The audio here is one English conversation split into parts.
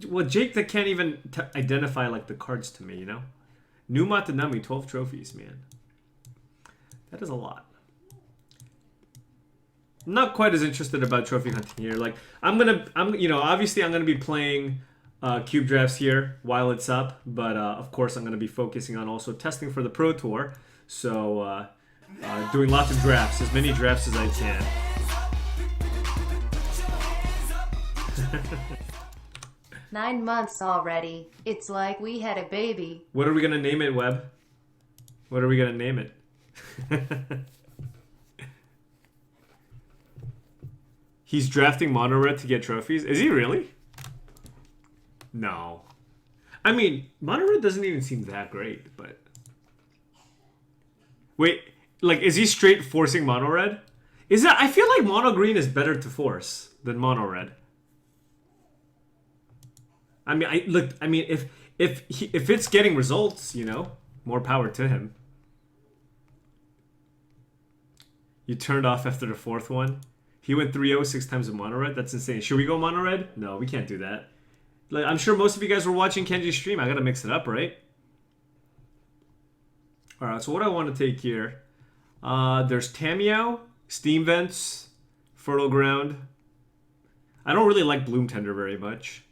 Well, Jake that can't even identify like the cards to me, you know? Numa Tanami, 12 trophies, man. That is a lot. Not quite as interested about trophy hunting here. Like you know, obviously I'm gonna be playing cube drafts here while it's up, but of course I'm gonna be focusing on also testing for the Pro Tour. So doing lots of drafts, as many drafts as I can. 9 months already. It's like we had a baby. What are we gonna name it, Webb? What are we gonna name it? He's drafting mono red to get trophies. Is he really? No. I mean, mono red doesn't even seem that great, but wait, like, is he straight forcing mono red? Is that? I feel like mono green is better to force than mono red. I mean, if it's getting results, you know, more power to him. You turned off after the fourth one. He went 3-0 6 times with mono red. That's insane. Should we go mono red? No, we can't do that. Like, I'm sure most of you guys were watching Kenji's stream. I gotta mix it up, right? All right. So what I want to take here, there's Tamiyo, Steam Vents, Fertile Ground. I don't really like Bloom Tender very much.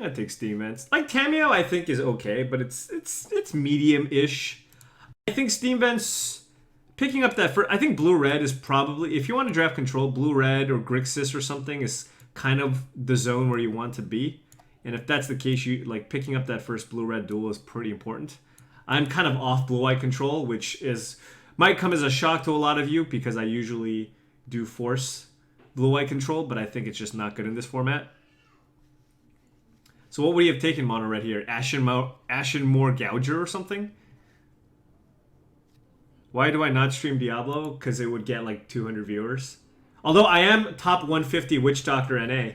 I take Steam Vents. Like Tamiyo, I think is okay, but it's medium-ish. I think Steam Vents picking up that I think Blue Red is probably, if you want to draft control, Blue Red or Grixis or something is kind of the zone where you want to be. And if that's the case, you like picking up that first Blue Red duel is pretty important. I'm kind of off Blue Eye control, which might come as a shock to a lot of you because I usually do force Blue Eye control, but I think it's just not good in this format. So what would you have taken mono red here? Ashenmoor Gouger or something? Why do I not stream Diablo? Because it would get like 200 viewers. Although I am top 150 Witch Doctor NA.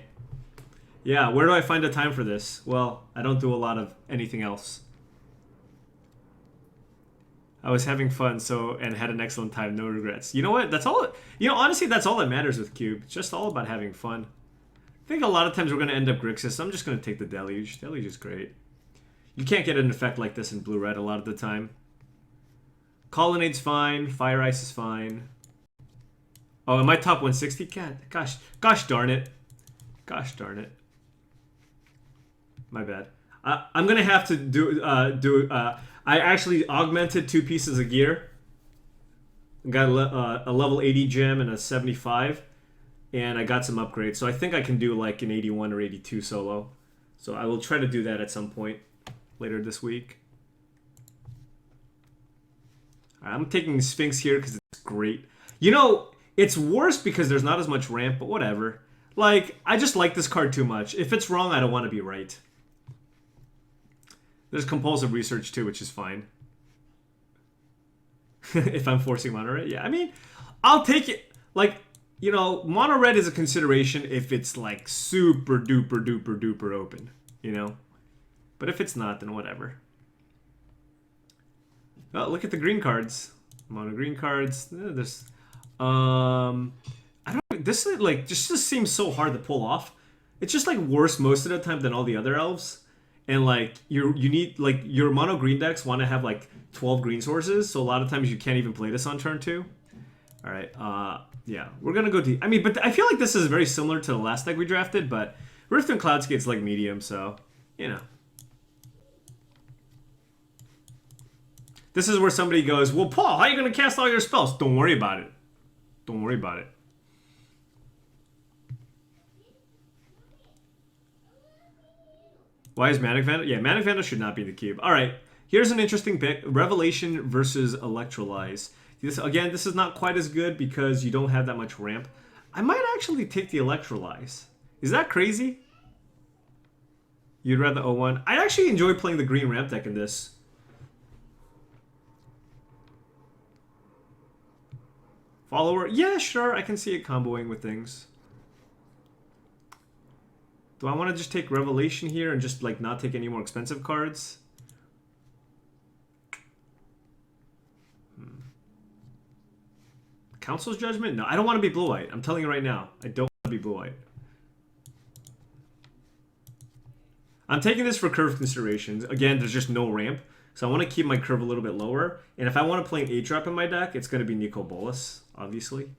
Yeah, where do I find the time for this? Well, I don't do a lot of anything else. I was having fun and had an excellent time, no regrets. You know what? That's all. You know, honestly, that's all that matters with Cube. It's just all about having fun. I think a lot of times we're going to end up Grixis. So I'm just going to take the Deluge. Deluge is great. You can't get an effect like this in Blue-Red a lot of the time. Colonnade's fine. Fire Ice is fine. Oh, am I top 160? God, gosh darn it. Gosh darn it. My bad. I'm going to have to do... I actually augmented 2 pieces of gear. Got a level 80 gem and a 75. And I got some upgrades. So I think I can do like an 81 or 82 solo. So I will try to do that at some point later this week. All right, I'm taking Sphinx here because it's great. You know, it's worse because there's not as much ramp, but whatever. Like, I just like this card too much. If it's wrong, I don't want to be right. There's compulsive research too, which is fine. If I'm forcing mono red, yeah. I mean, I'll take it. Like, you know, mono red is a consideration if it's like super duper duper duper open, you know. But if it's not, then whatever. Oh, look at the green cards. Mono green cards. This, I don't. This like just seems so hard to pull off. It's just like worse most of the time than all the other elves. And like you need like your mono green decks want to have like 12 green sources, so a lot of times you can't even play this on turn 2. All right, yeah, we're gonna go deep. I mean, but I feel like this is very similar to the last deck we drafted, but Rift and Cloudskate's like medium, so you know. This is where somebody goes, well, Paul, how are you gonna cast all your spells? Don't worry about it. Don't worry about it. Why is Manic Vandal? Yeah, Manic Vandal should not be in the cube. All right, here's an interesting pick. Revelation versus Electrolyze. Again, this is not quite as good because you don't have that much ramp. I might actually take the Electrolyze. Is that crazy? You'd rather 0-1? I actually enjoy playing the green ramp deck in this. Follower? Yeah, sure. I can see it comboing with things. Do I want to just take Revelation here and just like not take any more expensive cards? Council's Judgment? No, I don't want to be blue-white. I'm telling you right now. I don't want to be blue-white. I'm taking this for curve considerations. Again, there's just no ramp. So I want to keep my curve a little bit lower. And if I want to play an 8-drop in my deck, it's going to be Nico Bolas, obviously.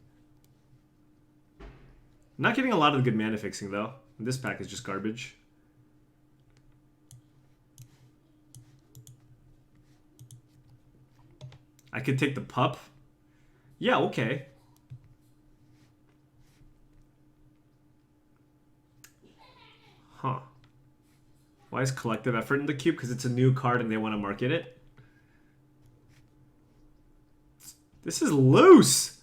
Not getting a lot of good mana fixing, though. This pack is just garbage. I could take the pup. Yeah, okay. Huh. Why is collective effort in the cube? Because it's a new card and they want to market it. This is loose.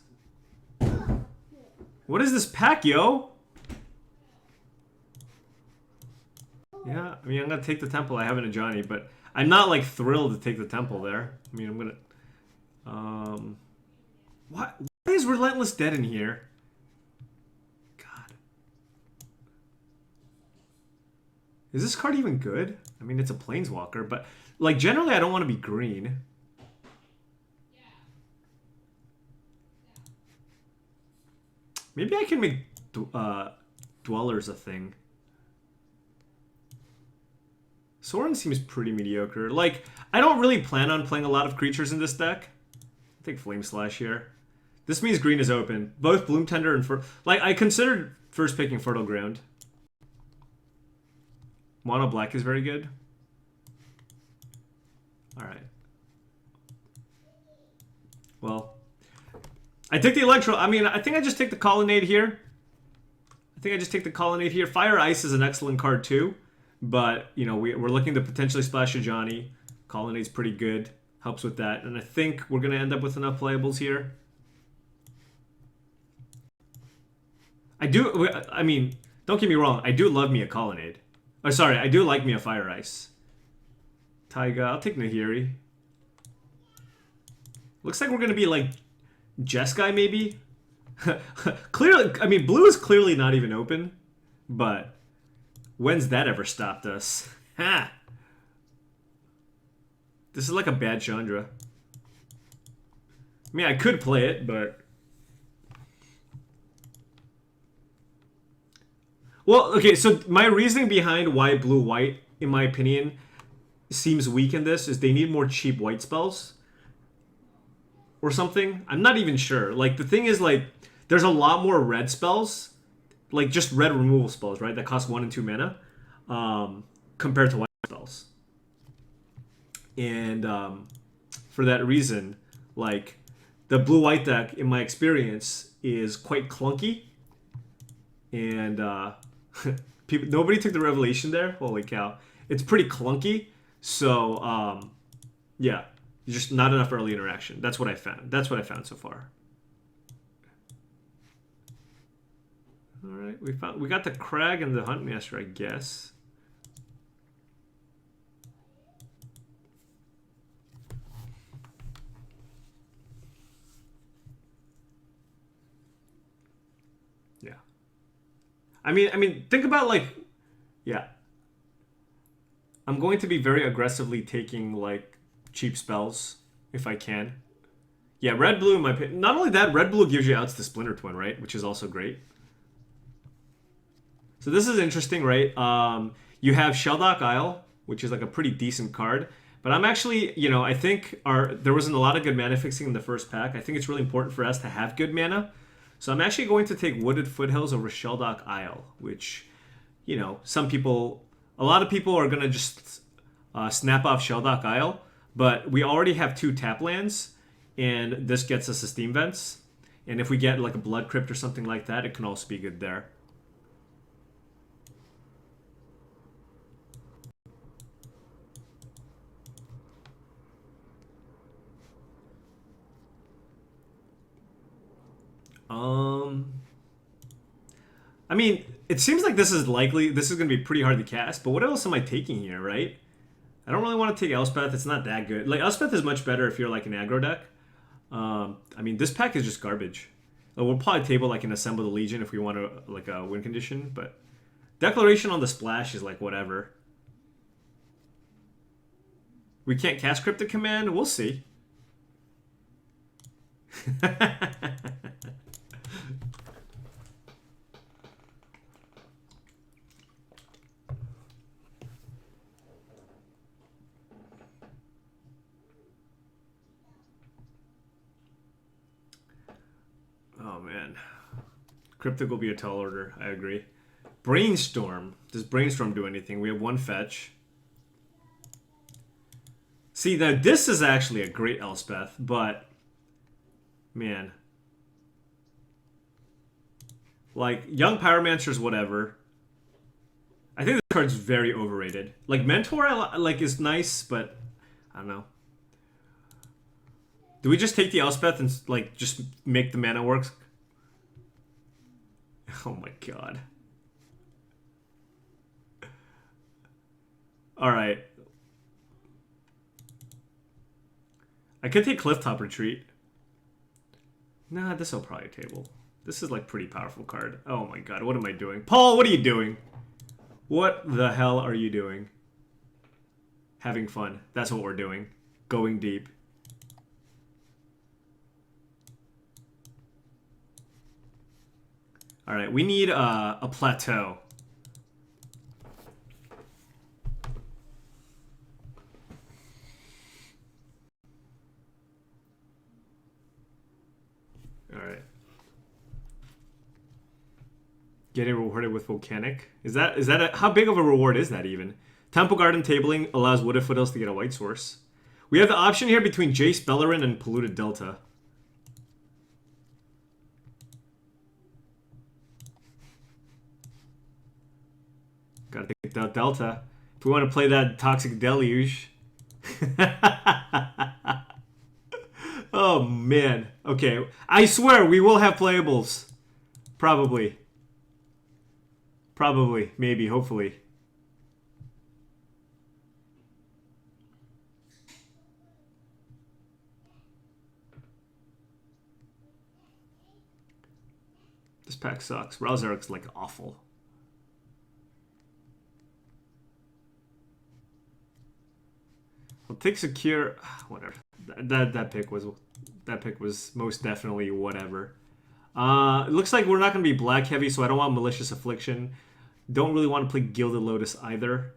What is this pack, yo? Yeah, I mean, I'm going to take the temple. I haven't a Johnny, but I'm not, like, thrilled to take the temple there. I mean, I'm going to... Why is Relentless Dead in here? God. Is this card even good? I mean, it's a Planeswalker, but, like, generally I don't want to be green. Maybe I can make Dwellers a thing. Sorin seems pretty mediocre. Like, I don't really plan on playing a lot of creatures in this deck. I think Flame Slash here. This means green is open. Both Bloom Tender and... Like, I considered first picking Fertile Ground. Mono Black is very good. Alright. Well... I take the Electro... I mean, I think I just take the Colonnade here. Fire Ice is an excellent card, too. But, you know, we're looking to potentially splash a Johnny. Colonnade's pretty good. Helps with that. And I think we're going to end up with enough playables here. I mean, don't get me wrong. I do love me a Colonnade. Oh, sorry, I do like me a Fire Ice. Taiga, I'll take Nahiri. Looks like we're going to be like Jeskai, maybe? Clearly, I mean, blue is clearly not even open. But when's that ever stopped us? Ha! This is like a bad Chandra. I mean, I could play it, but... Well, okay, so my reasoning behind why blue-white, in my opinion, seems weak in this is they need more cheap white spells. Or something. I'm not even sure. Like, the thing is, like, there's a lot more red spells. Like, just red removal spells, right? That cost 1 and 2 mana. Compared to white spells. And for that reason, like, the blue-white deck, in my experience, is quite clunky. And nobody took the Revelation there. Holy cow. It's pretty clunky. So, yeah. Just not enough early interaction. That's what I found. That's what I found so far. Alright, we got the Crag and the Huntmaster, I guess. Yeah. I mean, think about, like, yeah. I'm going to be very aggressively taking, like, cheap spells if I can. Yeah, red blue in my opinion. Not only that, red blue gives you outs to Splinter Twin, right? Which is also great. So this is interesting, right? You have Sheldock Isle, which is like a pretty decent card. But I'm actually, you know, I think there wasn't a lot of good mana fixing in the first pack. I think it's really important for us to have good mana. So I'm actually going to take Wooded Foothills over Sheldock Isle, which, you know, a lot of people are going to just snap off Sheldock Isle. But we already have 2 tap lands, and this gets us a Steam Vents. And if we get like a Blood Crypt or something like that, it can also be good there. I mean, it seems like this is going to be pretty hard to cast, but what else am I taking here, right? I don't really want to take Elspeth. It's not that good. Like, Elspeth is much better if you're like an aggro deck. I mean, this pack is just garbage. We'll probably table like an Assemble the Legion if we want to like a win condition, but Declaration on the splash is like whatever. We can't cast Cryptic Command? We'll see. man. Cryptic will be a tall order. I agree. Brainstorm. Does Brainstorm do anything? We have one fetch. See, now this is actually a great Elspeth, but... Man. Like, Young Pyromancer's whatever. I think this card's very overrated. Like, Mentor like is nice, but... I don't know. Do we just take the Elspeth and, like, just make the mana work? Oh my god. Alright. I could take Clifftop Retreat. Nah, this will probably table. This is like pretty powerful card. Oh my god, what am I doing? Paul, what are you doing? What the hell are you doing? Having fun. That's what we're doing. Going deep. Alright, we need a plateau. Alright. Getting rewarded with Volcanic. Is that how big of a reward is that even? Temple Garden tabling allows Wooded Foothills to get a white source. We have the option here between Jace Bellerin and Polluted Delta. Gotta take the Delta. If we want to play that Toxic Deluge. Oh, man. Okay. I swear, we will have playables. Probably. Probably. Maybe. Hopefully. This pack sucks. Rousark's like awful. I'll take Secure. Whatever. That pick was most definitely whatever. It looks like we're not gonna be black heavy, so I don't want Malicious Affliction. Don't really want to play Gilded Lotus either.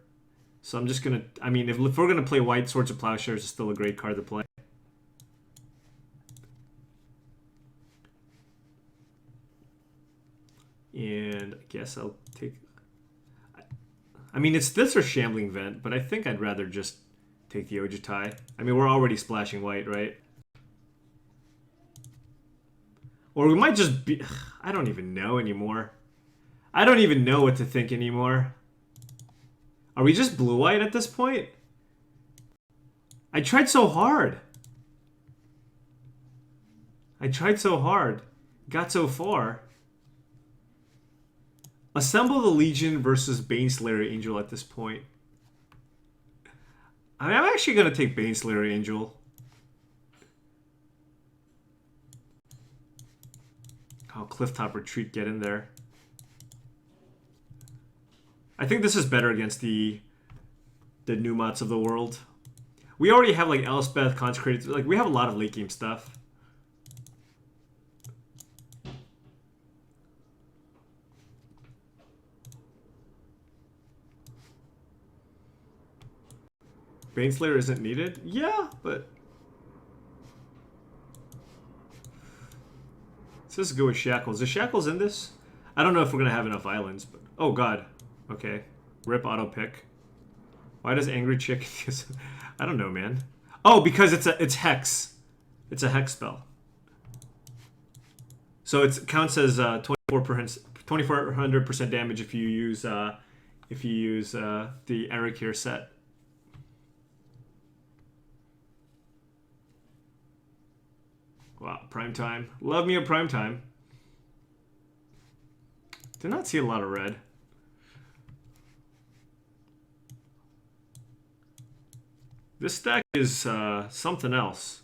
So I'm just gonna. I mean, if we're gonna play white, Swords of Plowshares is still a great card to play. And I guess I'll take. I mean, it's this or Shambling Vent, but I think I'd rather just take the Ojutai. I mean, we're already splashing white, right? Or we might just be... I don't even know anymore. I don't even know what to think anymore. Are we just blue-white at this point? I tried so hard. I tried so hard. Got so far. Assemble the Legion versus Baneslayer Angel at this point. I mean, I'm actually going to take Baneslayer Angel. Oh, Clifftop Retreat, get in there. I think this is better against the Numats of the world. We already have like Elspeth, Consecrated, like we have a lot of late game stuff. Baneslayer isn't needed? Yeah, but... Let's just go with Shackles. Is Shackles in this? I don't know if we're going to have enough islands, but... Oh, God. Okay. Rip auto pick. Why does Angry Chick... I don't know, man. Oh, because it's Hex. It's a Hex spell. So it counts as 2400% damage if you use the Eric here set. Wow, prime time. Love me a prime time. Did not see a lot of red. This stack is something else.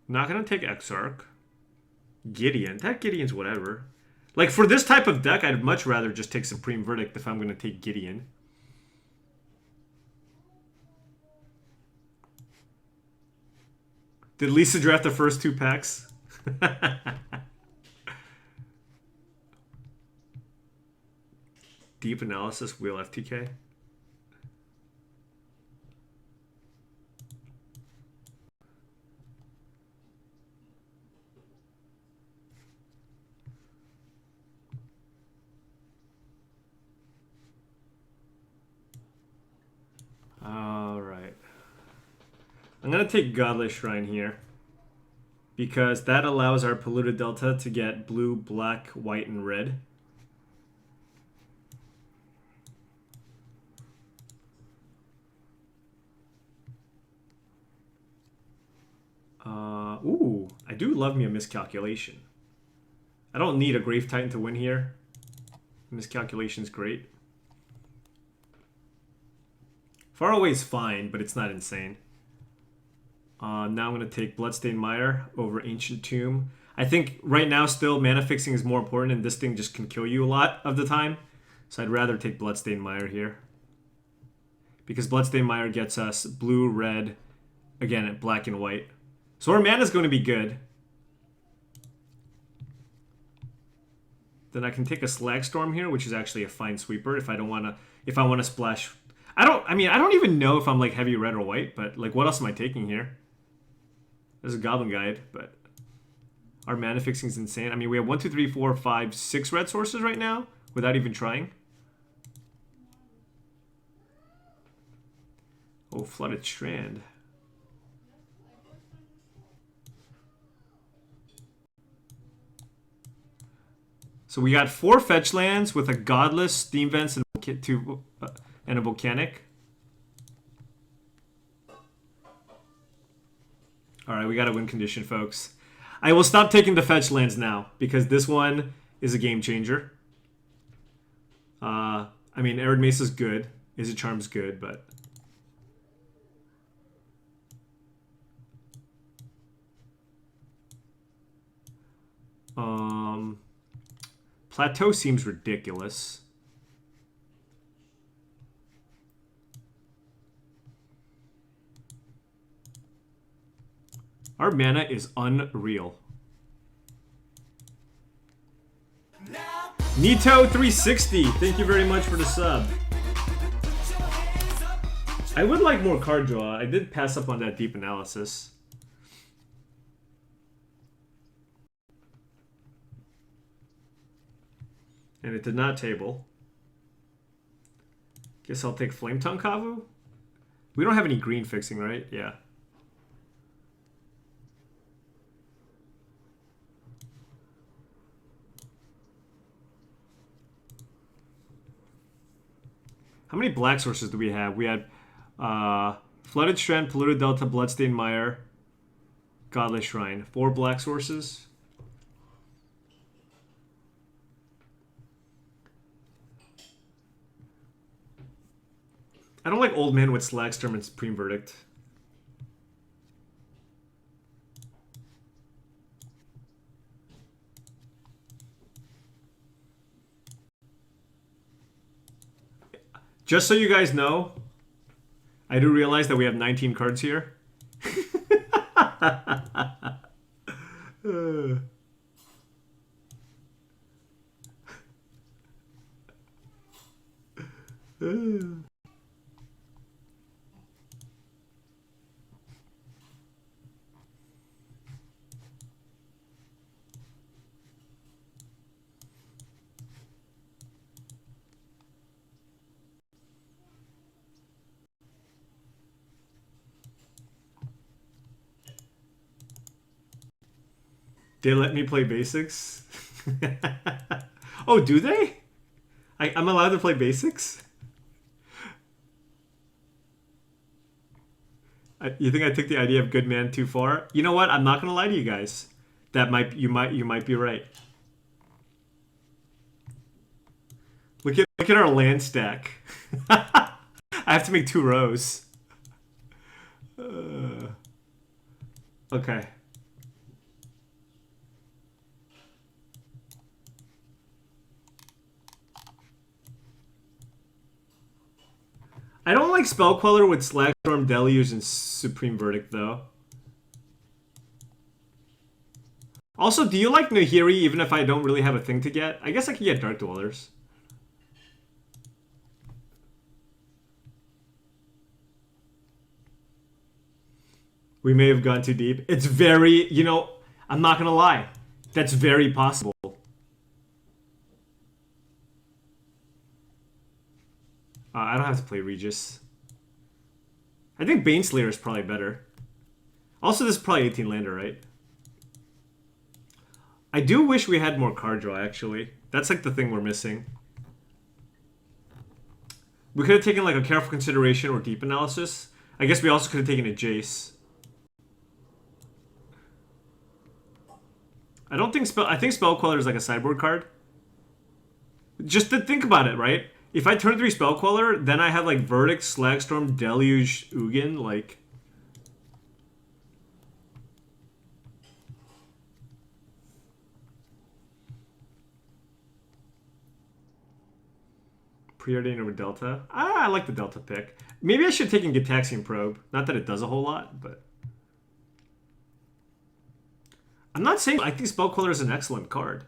Not gonna take Exarch. Gideon. That Gideon's whatever. Like for this type of deck, I'd much rather just take Supreme Verdict if I'm gonna take Gideon. Did Lisa draft the first two packs? Deep Analysis, Wheel FTK. I'm going to take Godless Shrine here. Because that allows our Polluted Delta to get blue, black, white, and red. Ooh, I do love me a Miscalculation. I don't need a Grave Titan to win here. Miscalculation's great. Far away is fine, but it's not insane. Now I'm going to take Bloodstained Mire over Ancient Tomb. I think right now still mana fixing is more important, and this thing just can kill you a lot of the time. So I'd rather take Bloodstained Mire here. Because Bloodstained Mire gets us blue, red, again, black and white. So our mana is going to be good. Then I can take a Slagstorm here, which is actually a fine sweeper if I don't want to. If I want to splash, I don't even know if I'm like heavy red or white, but like what else am I taking here? There's a Goblin Guide, but our mana fixing is insane. I mean, we have 1, 2, 3, 4, 5, 6 red sources right now without even trying. Oh, Flooded Strand. So we got 4 fetch lands with a Godless, Steam Vents, and a Volcanic. Alright, we got a win condition, folks. I will stop taking the fetch lands now, because this one is a game changer. I mean, Arid Mesa's good. Izzet Charm's good, but... Plateau seems ridiculous. Our mana is unreal. Nito360, thank you very much for the sub. I would like more card draw. I did pass up on that deep analysis. And it did not table. Guess I'll take Flame Tongue Kavu. We don't have any green fixing, right? Yeah. How many black sources do we have? We had Flooded Strand, Polluted Delta, Bloodstained Mire, Godless Shrine. 4 black sources. I don't like Old Man with Slagstorm and Supreme Verdict. Just so you guys know, I do realize that we have 19 cards here. They let me play basics? Oh, do they? I'm allowed to play basics? You think I took the idea of good man too far? You know what? I'm not gonna lie to you guys. You might be right. Look at our land stack. I have to make 2 rows. Okay. I don't like Spell Queller with Slagstorm, Deluge, and Supreme Verdict, though. Also, do you like Nahiri even if I don't really have a thing to get? I guess I could get Dark Dwellers. We may have gone too deep. It's very, you know, I'm not gonna lie. That's very possible. I don't have to play Regis. I think Baneslayer is probably better. Also, this is probably 18 lander, right? I do wish we had more card draw, actually. That's like the thing we're missing. We could have taken like a careful consideration or deep analysis. I guess we also could have taken a Jace. I think Spell Queller is like a sideboard card. Just to think about it, right? If I turn 3 Spell Queller, then I have like Verdict, Slagstorm, Deluge, Ugin, like... Preordain over Delta. I like the Delta pick. Maybe I should have taken Gitaxian Probe. Not that it does a whole lot, but... I'm not saying I think Spell Queller is an excellent card.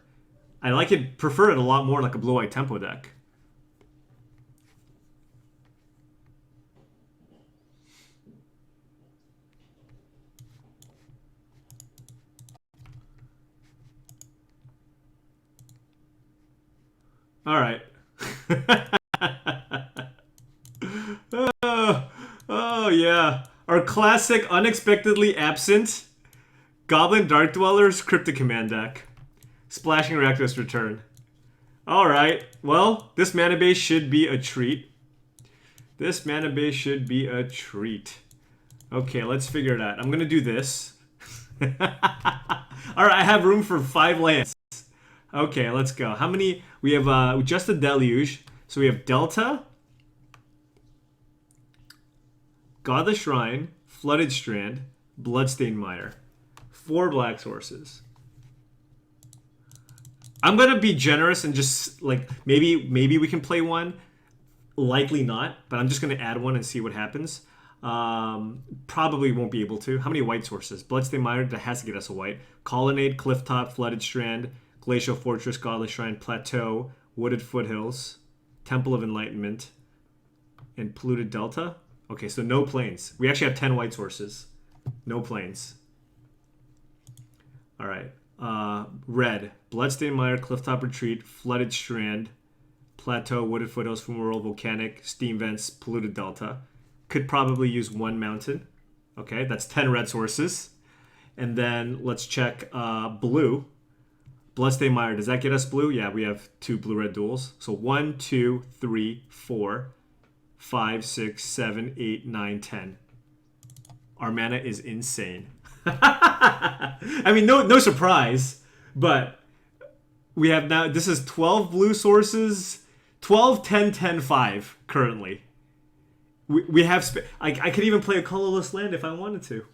I like it, prefer it a lot more like a blue-white tempo deck. All right. Oh yeah, our classic unexpectedly absent Goblin Dark Dwellers Cryptic Command deck. Splashing Rakdos return. Alright, well, this mana base should be a treat. This mana base should be a treat. Okay, let's figure it out. I'm gonna do this. Alright, I have room for 5 lands. Okay, let's go. How many? We have just a Deluge. So we have Delta, Godless Shrine, Flooded Strand, Bloodstained Mire. 4 black sources. I'm gonna be generous and just like maybe we can play one. Likely not, but I'm just gonna add one and see what happens. Probably won't be able to. How many white sources? Bloodstained Mire, that has to get us a white. Colonnade, Clifftop, Flooded Strand, Glacial Fortress, Godless Shrine, Plateau, Wooded Foothills, Temple of Enlightenment, and Polluted Delta. Okay, so no plains. We actually have 10 white sources. No plains. Alright. Red. Bloodstained Mire, Clifftop Retreat, Flooded Strand, Plateau, Wooded Foothills, Fumarole, Volcanic, Steam Vents, Polluted Delta. Could probably use 1 mountain. Okay, that's 10 red sources. And then let's check blue. Bloodstained Mire, does that get us blue? Yeah, we have 2 blue-red duels. So 1, 2, 3, 4, 5, 6, 7, 8, 9, 10. Our mana is insane. I mean, no surprise, but we have now, this is 12 blue sources, 12, 10, 10, 5 currently. We have, I could even play a colorless land if I wanted to.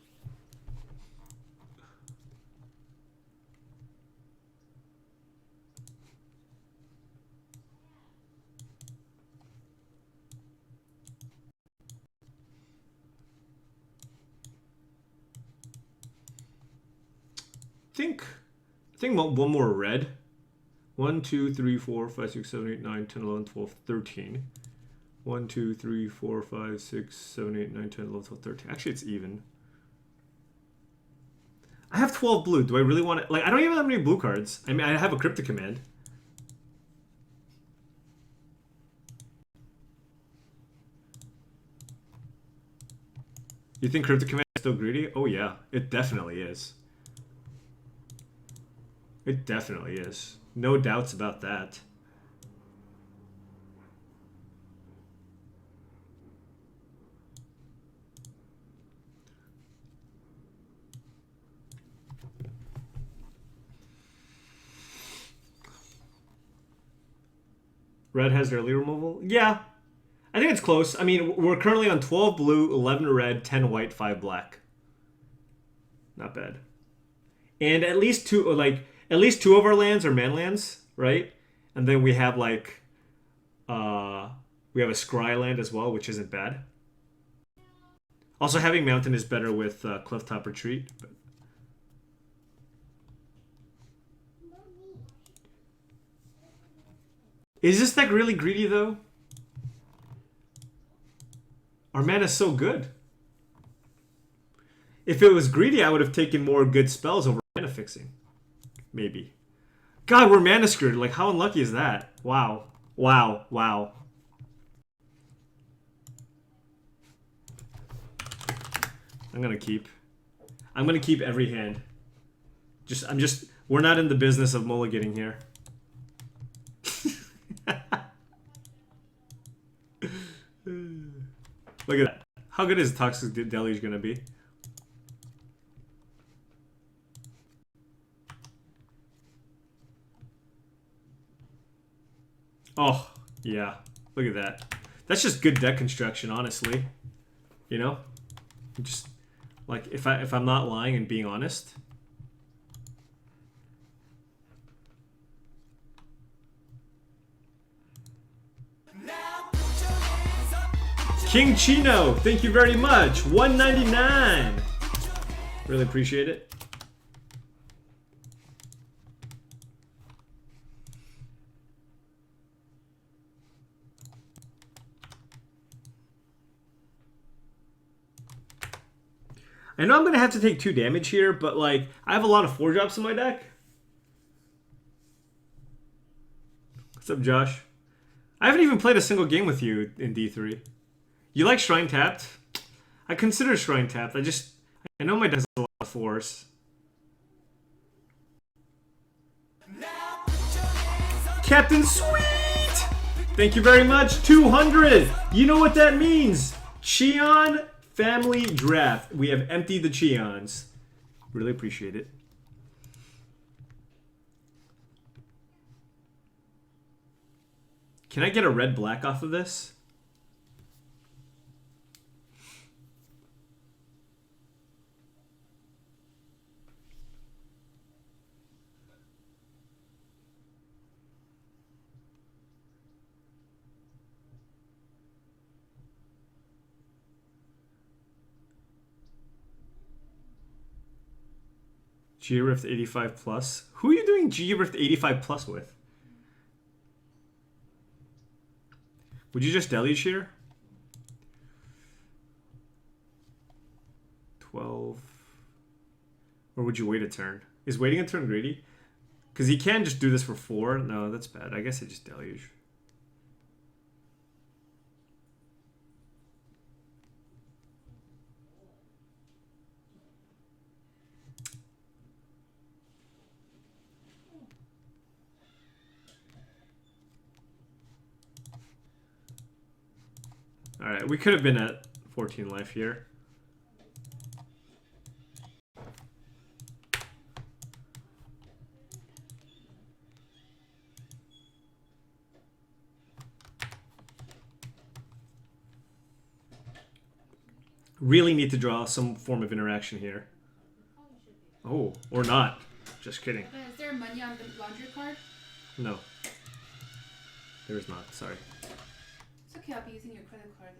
I think one more red. 1, 2, 3, 4, 5, 6, 7, 8, 9, 10, 11, 12, 13. 1, 2, 3, 4, 5, 6, 7, 8, 9, 10, 11, 12, 13. Actually, it's even. I have 12 blue. Do I really want to... Like, I don't even have any blue cards. I mean, I have a Cryptic Command. You think Cryptic Command is still greedy? Oh, yeah. It definitely is. It definitely is. No doubts about that. Red has early removal? Yeah. I think it's close. I mean, we're currently on 12 blue, 11 red, 10 white, 5 black. Not bad. And at least two of our lands are man lands, right? And then we have like we have a Scry land as well, which isn't bad. Also, having mountain is better with Clifftop Retreat. But... Is this deck really greedy though? Our mana's so good. If it was greedy, I would have taken more good spells over mana fixing. Maybe. God, we're mana screwed. Like, how unlucky is that? Wow. Wow. Wow. I'm gonna keep. I'm gonna keep every hand. We're not in the business of mulliganing here. Look at that. How good is Toxic Deluge gonna be? Oh, yeah. Look at that. That's just good deck construction, honestly. You know? Just like if I'm not lying and being honest. King Chino, thank you very much. $1.99. Really appreciate it. I know I'm gonna have to take 2 damage here, but like I have a lot of 4-drops in my deck. What's up, Josh? I haven't even played a single game with you in D3. You like Shrine Tapped? I consider Shrine Tapped. I know my deck has a lot of 4s. Captain Sweet! Thank you very much. 200! You know what that means? Cheon Family Draft. We have emptied the Cheons. Really appreciate it. Can I get a red-black off of this? G-Rift 85 plus. Who are you doing G-Rift 85 plus with? Would you just deluge here? 12. Or would you wait a turn? Is waiting a turn greedy? Because he can just do this for 4. No, that's bad. I guess I just deluge. Alright, we could have been at 14 life here. Really need to draw some form of interaction here. Oh, or not. Just kidding. Is there money on the laundry card? No. There is not, sorry. It's okay, I'll be using your credit card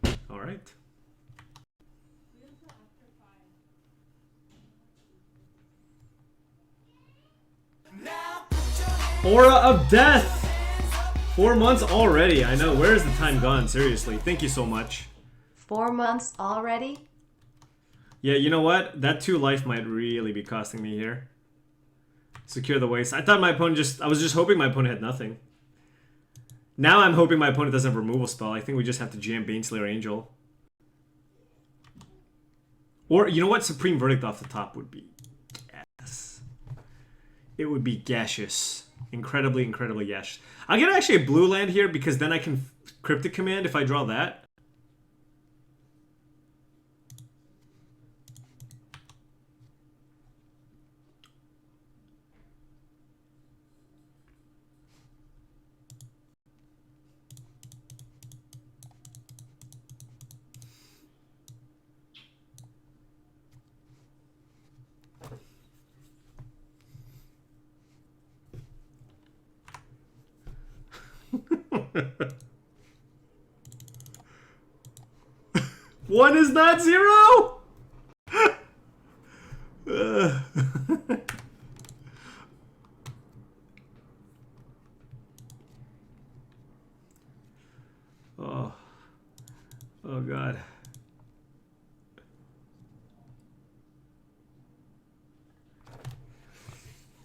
anyway. Alright. Aura of Death! 4 months already. I know. Where is the time gone? Seriously. Thank you so much. 4 months already? Yeah, you know what? That 2 life might really be costing me here. Secure the waste. I thought my opponent I was just hoping my opponent had nothing. Now I'm hoping my opponent doesn't have a removal spell. I think we just have to jam Baneslayer Angel. Or, you know what? Supreme Verdict off the top would be gas. It would be gaseous. Incredibly, incredibly gaseous. I'll get actually a blue land here because then I can Cryptic Command if I draw that. One is not 0? Oh. Oh god.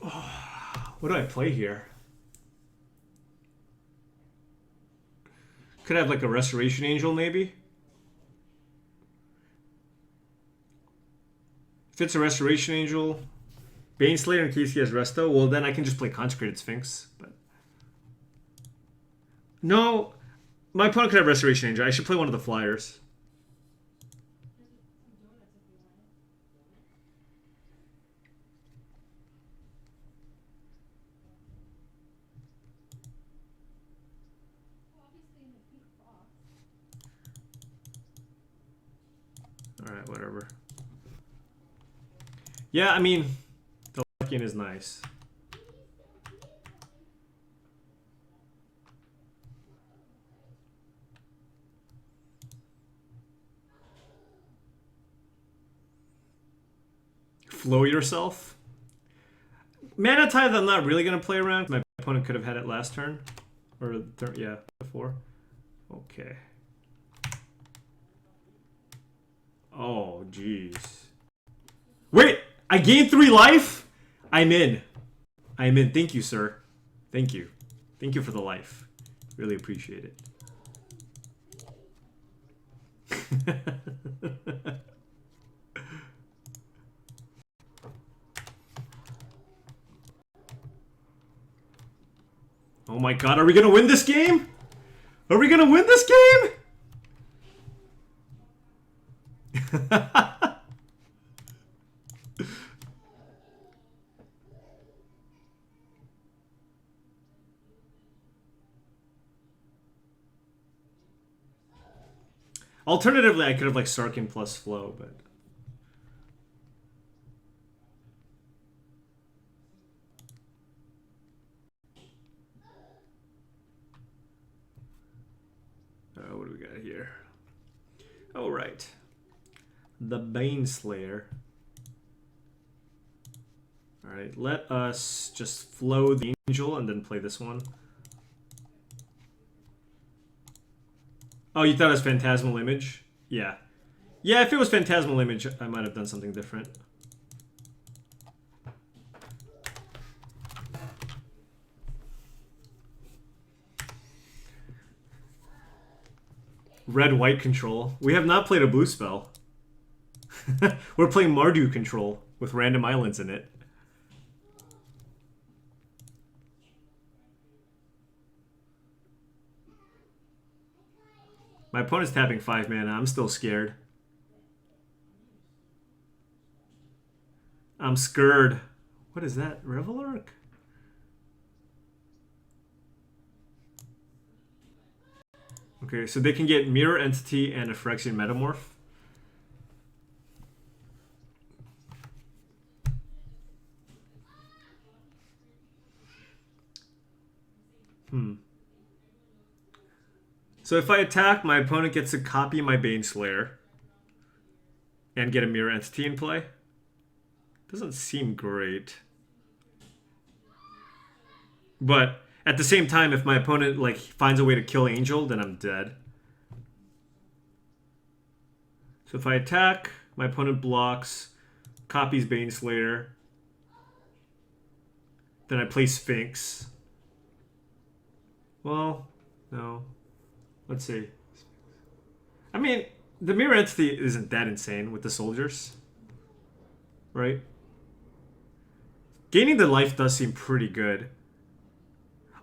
Oh. What do I play here? Could have like a Restoration Angel maybe? If it's a Restoration Angel, Baneslayer in case he has Resto, well then I can just play Consecrated Sphinx. But no, my opponent could have Restoration Angel. I should play one of the flyers. Alright, whatever. Yeah, I mean, the Luckian is nice. Flow yourself. Mana Tithe I'm not really going to play around. My opponent could have had it last turn. Or, yeah, before. Okay. Oh, jeez. Wait! I gained 3 life? I'm in. I'm in. Thank you, sir. Thank you. Thank you for the life. Really appreciate it. Oh my god, are we gonna win this game? Are we gonna win this game? Alternatively, I could have like Sarkin plus Flow, but what do we got here? Oh, right. The Baneslayer. Alright, let us just flow the Angel and then play this one. Oh, you thought it was Phantasmal Image? Yeah. Yeah, if it was Phantasmal Image, I might have done something different. Red-white control. We have not played a blue spell. We're playing Mardu control with random islands in it. My opponent's tapping 5 mana. I'm still scared. I'm scared. What is that? Revelark? Okay, so they can get Mirror Entity and a Phyrexian Metamorph. So if I attack, my opponent gets to copy my Baneslayer and get a Mirror Entity in play. Doesn't seem great. But at the same time, if my opponent like finds a way to kill Angel, then I'm dead. So if I attack, my opponent blocks, copies Baneslayer, then I play Sphinx. Well, no. Let's see. I mean, the Mirror Entity isn't that insane with the soldiers. Right? Gaining the life does seem pretty good.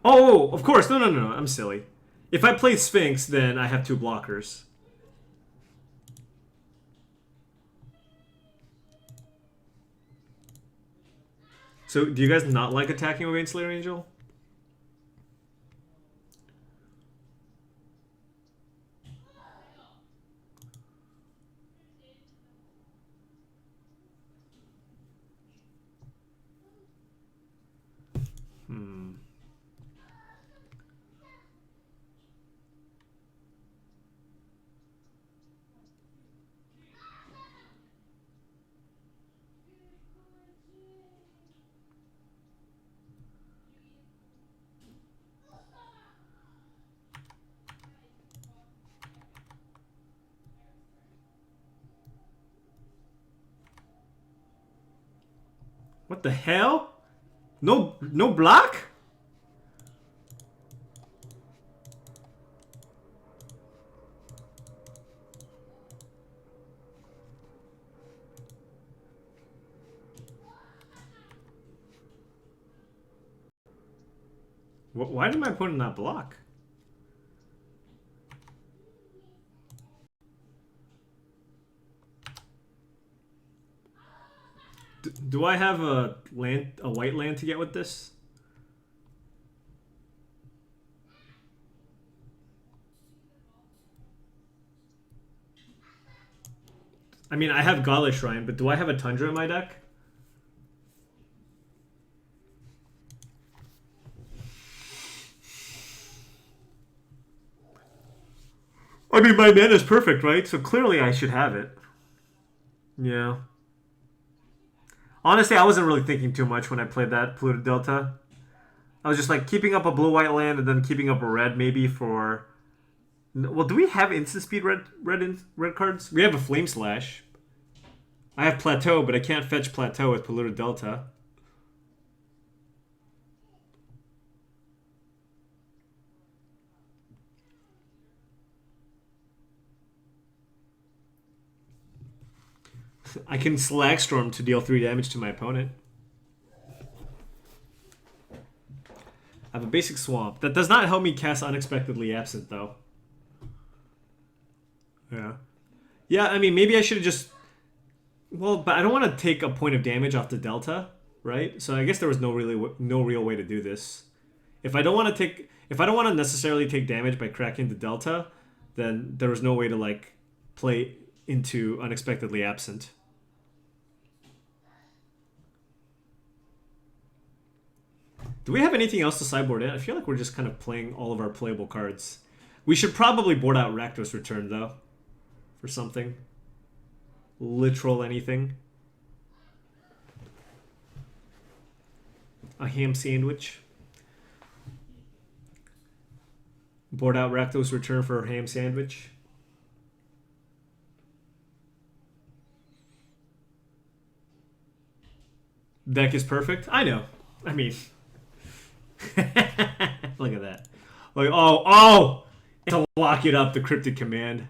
Oh, of course. No. I'm silly. If I play Sphinx, then I have 2 blockers. So, do you guys not like attacking with Baneslayer Angel? What the hell? No block? Why did my opponent not block? Do I have a white land to get with this? I mean, I have Godless Shrine, but do I have a Tundra in my deck? I mean, my mana is perfect, right? So clearly I should have it. Yeah. Honestly, I wasn't really thinking too much when I played that Polluted Delta. I was just like keeping up a blue-white land and then keeping up a red maybe for... Well, do we have instant speed red cards? We have a Flame Slash. I have Plateau, but I can't fetch Plateau with Polluted Delta. I can Slag Storm to deal 3 damage to my opponent. I have a basic Swamp. That does not help me cast Unexpectedly Absent, though. Yeah. Yeah, I mean, maybe I should have just... Well, but I don't want to take a point of damage off the Delta, right? So I guess there was no real way to do this. If I don't want to necessarily take damage by cracking the Delta, then there was no way to, like, play into Unexpectedly Absent. Do we have anything else to sideboard in? I feel like we're just kind of playing all of our playable cards. We should probably board out Rakdos Return, though. For something. Literal anything. A ham sandwich. Board out Rakdos Return for a ham sandwich. Deck is perfect. I know. I mean... Look at that. Like, oh! To lock it up, the Cryptic Command.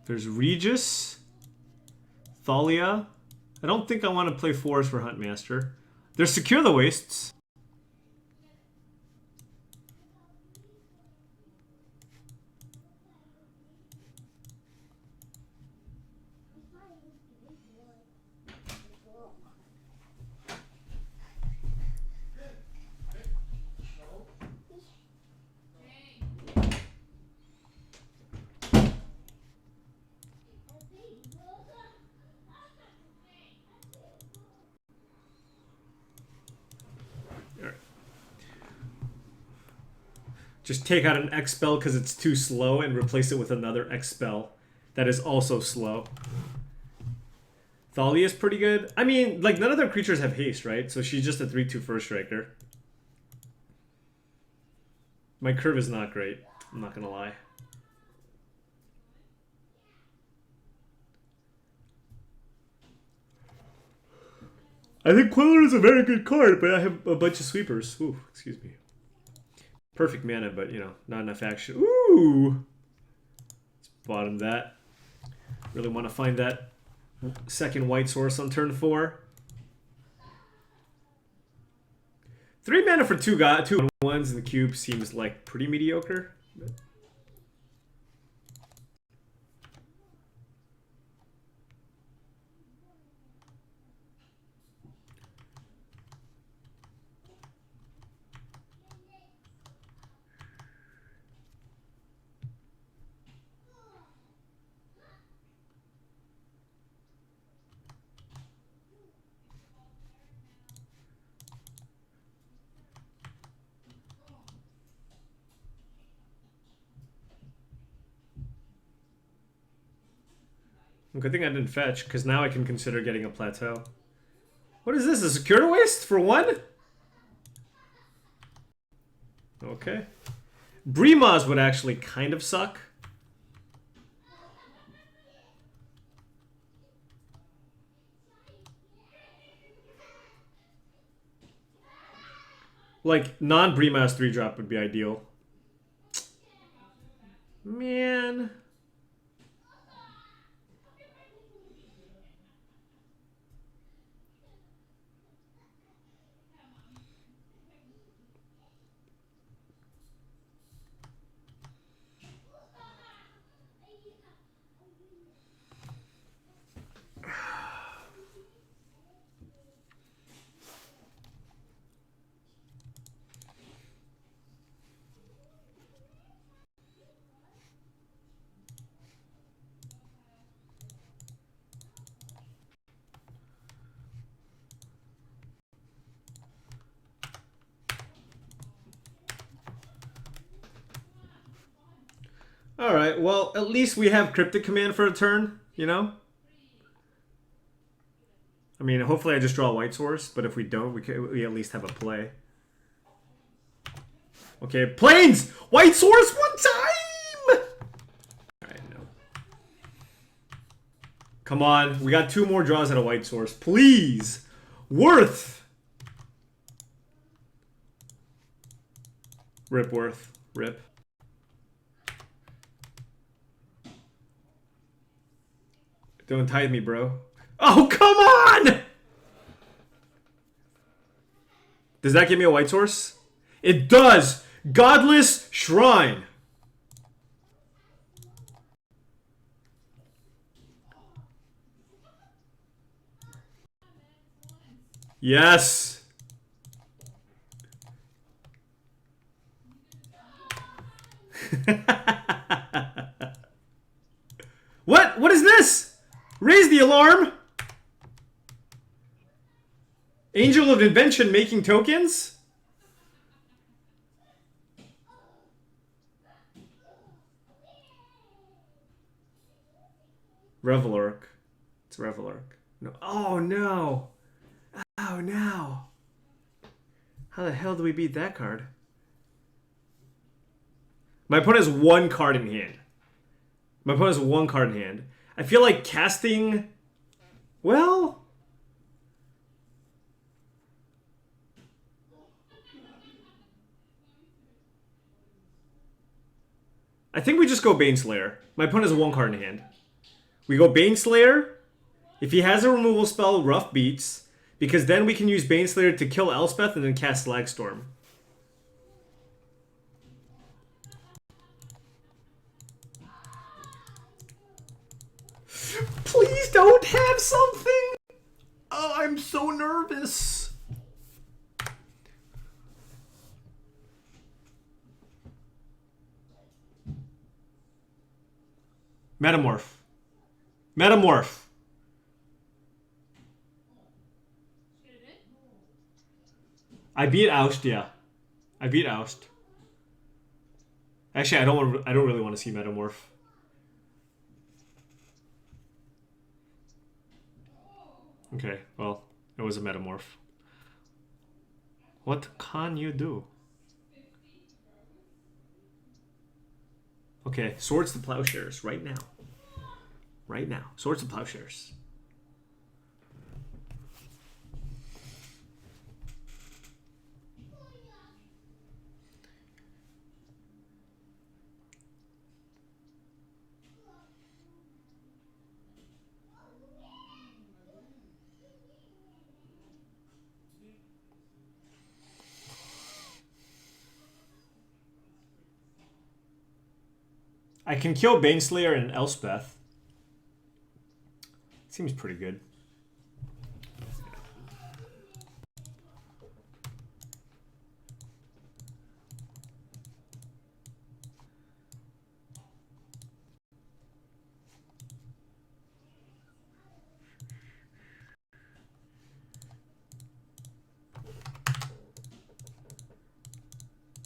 There's Regis. Thalia. I don't think I want to play Forest for Huntmaster. There's Secure the Wastes. Just take out an X spell because it's too slow and replace it with another X spell that is also slow. Thalia is pretty good. I mean, like, none of their creatures have haste, right? So she's just a 3/2 first striker. My curve is not great. I'm not gonna lie. I think Queller is a very good card, but I have a bunch of sweepers. Ooh, excuse me. Perfect mana, but, you know, not enough action. Ooh! Let's bottom that. Really want to find that second white source on turn 4. 3 mana for 2 1s in the cube seems like pretty mediocre. Good thing I didn't fetch, because now I can consider getting a plateau. What is this? A Secure Waste for 1? Okay. Brimaz would actually kind of suck. Like, non-Brimaz 3-drop would be ideal. Man. Alright, well, at least we have Cryptic Command for a turn, you know? I mean, hopefully I just draw a White Source, but if we don't, we at least have a play. Okay, Plains! White Source one time! Alright, no. Come on, we got 2 more draws at a White Source. Please! Worth! Rip Worth. Rip. Don't tithe me, bro. Oh, come on! Does that give me a White Source? It does! Godless Shrine. Yes! What? What is this? Raise the alarm! Angel of Invention making tokens? Revelork. It's Revelork. No. Oh no! Oh no! How the hell do we beat that card? My opponent has 1 card in hand. My opponent has 1 card in hand. I feel like casting... Well... I think we just go Baneslayer. My opponent has 1 card in hand. We go Baneslayer. If he has a removal spell, Rough beats. Because then we can use Baneslayer to kill Elspeth and then cast Slagstorm. Please don't have something! Oh, I'm so nervous. Metamorph. Metamorph. I beat Oust, yeah. I beat Oust. Actually, I don't really want to see Metamorph. Okay, well, it was a Metamorph. What can you do? Okay, Swords to Plowshares right now. Right now. Swords to Plowshares. I can kill Baneslayer and Elspeth. Seems pretty good.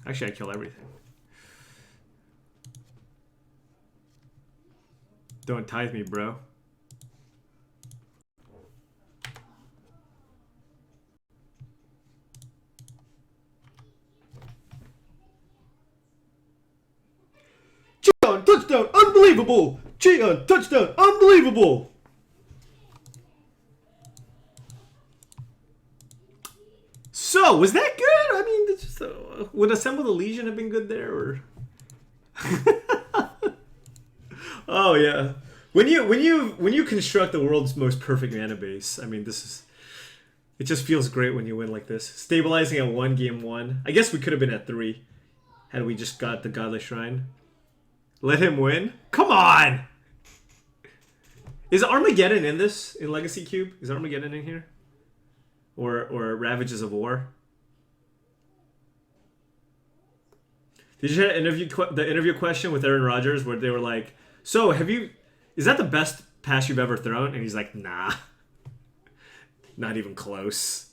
Actually, I kill everything. Don't tithe me, bro. Cheon, touchdown, unbelievable! Cheon, touchdown, unbelievable! So, was that good? I mean, would Assemble the Legion have been good there, or... Oh yeah. When you construct the world's most perfect mana base, I mean this is it just feels great when you win like this. Stabilizing at 1 game 1. I guess we could have been at 3 had we just got the Godless Shrine. Let him win? Come on! Is Armageddon in this in Legacy Cube? Is Armageddon in here? Or Ravages of War? Did you hear the interview question with Aaron Rodgers where they were like, "So is that the best pass you've ever thrown?" And he's like, "Nah, not even close."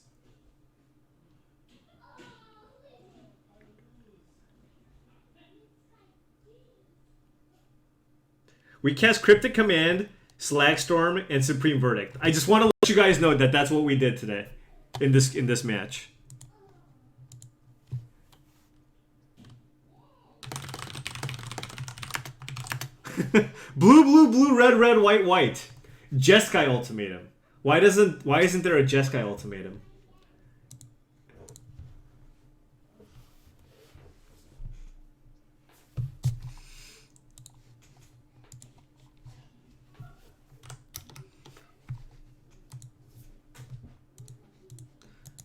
We cast Cryptic Command, Slagstorm, and Supreme Verdict. I just want to let you guys know that that's what we did today in this match. Blue, blue, blue, red, red, white, white. Jeskai Ultimatum. Why isn't there a Jeskai Ultimatum?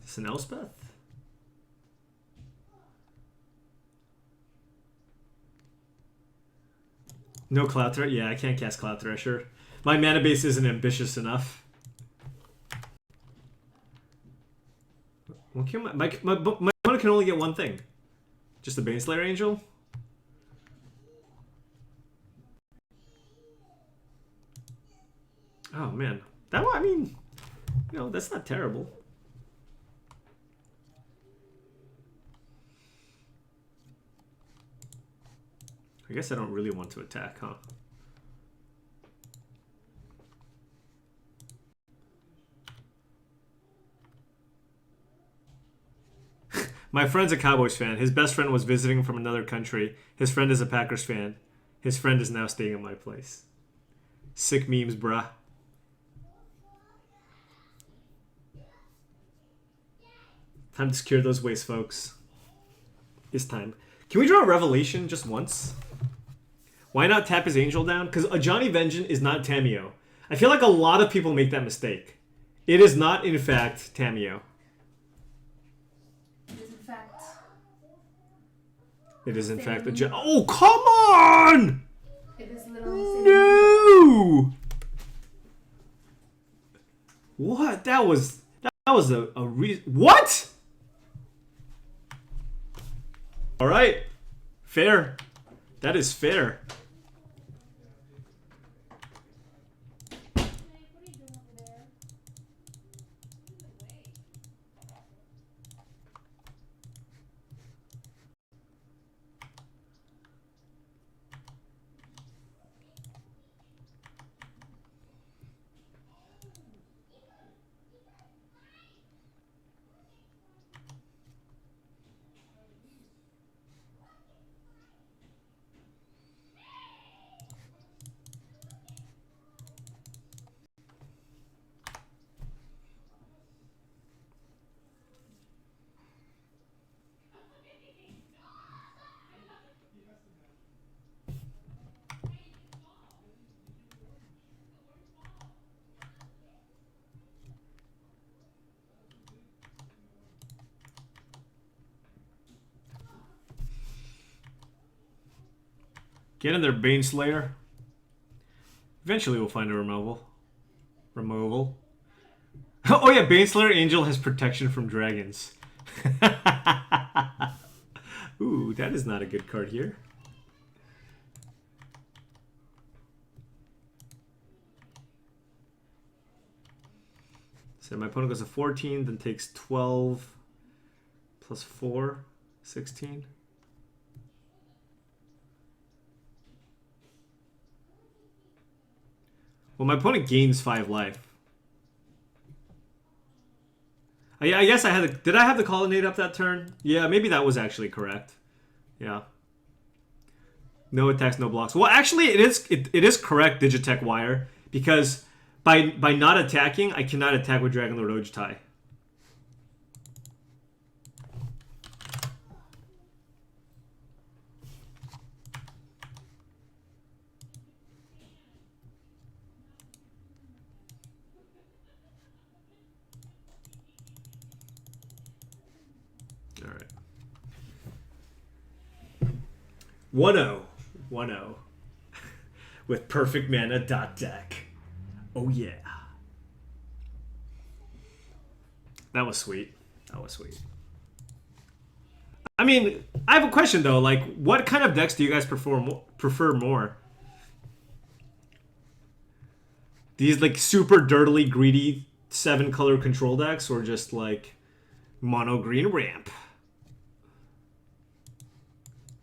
Is this an Elspeth? No Cloud Thresh? Yeah, I can't cast Cloud Thresher. My mana base isn't ambitious enough. Okay, my opponent can only get one thing. Just the Baneslayer Angel? Oh man. That one, I mean, you know, that's not terrible. I guess I don't really want to attack, huh? My friend's a Cowboys fan. His best friend was visiting from another country. His friend is a Packers fan. His friend is now staying at my place. Sick memes, bruh. Time to secure those waste, folks. It's time. Can we draw a Revelation just once? Why not tap his Angel down? Because a Johnny Vengeance is not Tameo. I feel like a lot of people make that mistake. It is not, in fact, Tameo. It is in fact. It is, in fact, a Oh, come on! It is literally. No! What? That was a reason. What? All right. Fair. That is fair. Get in there, Baneslayer. Eventually we'll find a removal. Removal. Oh yeah, Baneslayer Angel has protection from dragons. Ooh, that is not a good card here. So my opponent goes to 14, then takes 12 plus 4, 16. Well, my opponent gains 5 life. I guess I had to... Did I have the Colonnade up that turn? Yeah, maybe that was actually correct. Yeah. No attacks, no blocks. Well, actually, it is correct, Digitech Wire, because by not attacking, I cannot attack with Dragonlord Ojutai. 1-0. 1-0. With perfect mana dot deck. Oh yeah. That was sweet. That was sweet. I mean, I have a question though. Like, what kind of decks do you guys prefer more? These like super dirtily greedy 7-color control decks, or just like mono green ramp?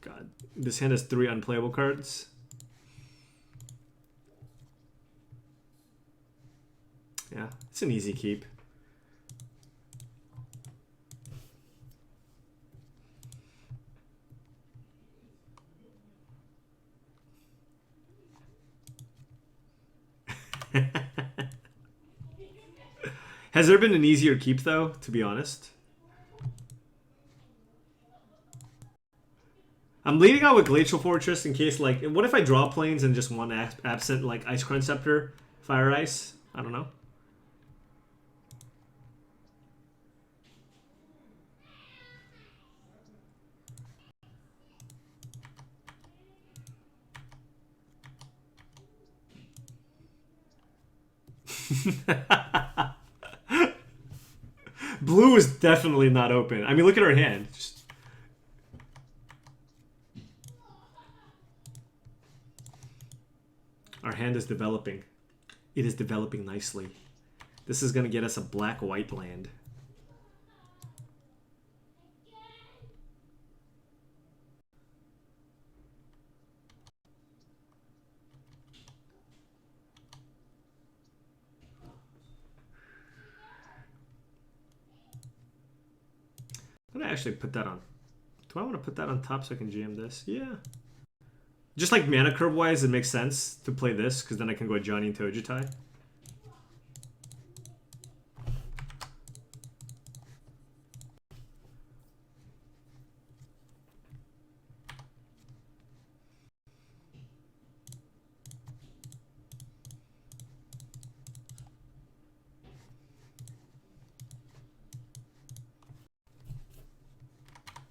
God, this hand has 3 unplayable cards. Yeah, it's an easy keep. Has there been an easier keep though, to be honest? I'm leading out with Glacial Fortress in case, like, what if I draw planes and just one absent, like Ice Crunch Scepter, Fire Ice? I don't know. Blue is definitely not open. I mean, look at her hand. Our hand is developing. It is developing nicely. This is going to get us a black-white land. I'm going to actually put that on. Do I want to put that on top so I can jam this? Yeah. Just like mana curve wise, it makes sense to play this because then I can go Johnny into Ojutai.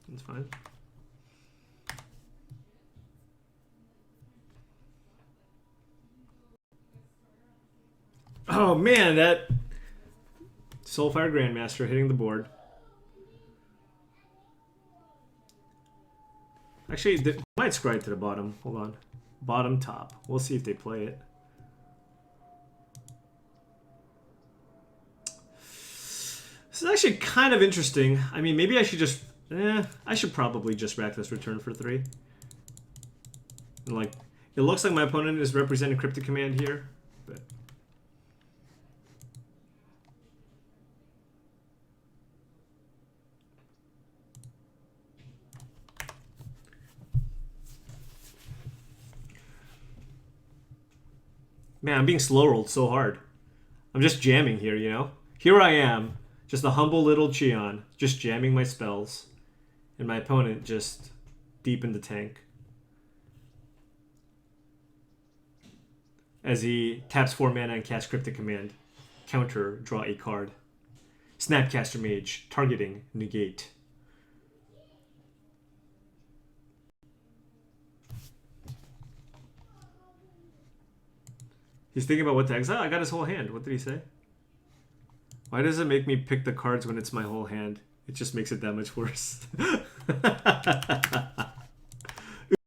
That's fine. Oh man, that Soulfire Grandmaster hitting the board. Actually, they might scry to the bottom. Hold on. Bottom, top. We'll see if they play it. This is actually kind of interesting. I mean, maybe I should just... I should probably just rack this return for 3. And like, it looks like my opponent is representing Cryptic Command here, but... Man, I'm being slow-rolled so hard. I'm just jamming here, you know? Here I am, just a humble little Cheon, just jamming my spells. And my opponent just deep in the tank. As he taps 4 mana and casts Cryptic Command. Counter, draw a card. Snapcaster Mage, targeting, negate. He's thinking about what to exile. I got his whole hand. What did he say? Why does it make me pick the cards when it's my whole hand? It just makes it that much worse. Ugi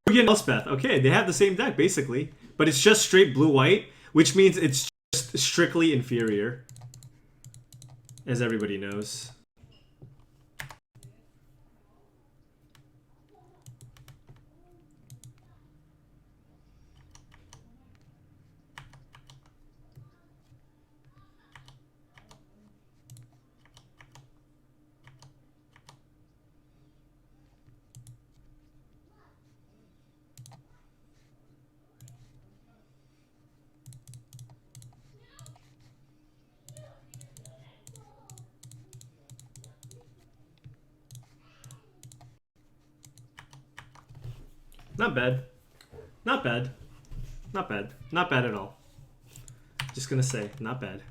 and Elspeth. Okay, they have the same deck, basically. But it's just straight blue-white, which means it's just strictly inferior. As everybody knows. Not bad. Not bad. Not bad. Not bad at all. Just gonna say, not bad.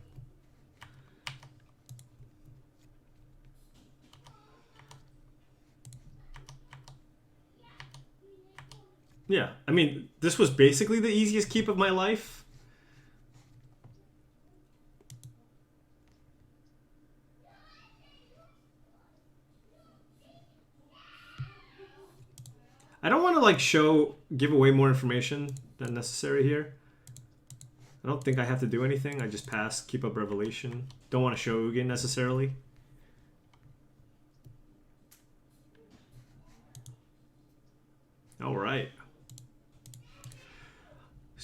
Yeah, I mean, this was basically the easiest keep of my life. I don't want to like give away more information than necessary here. I don't think I have to do anything. I just pass, keep up Revelation. Don't want to show Ugin necessarily. All right.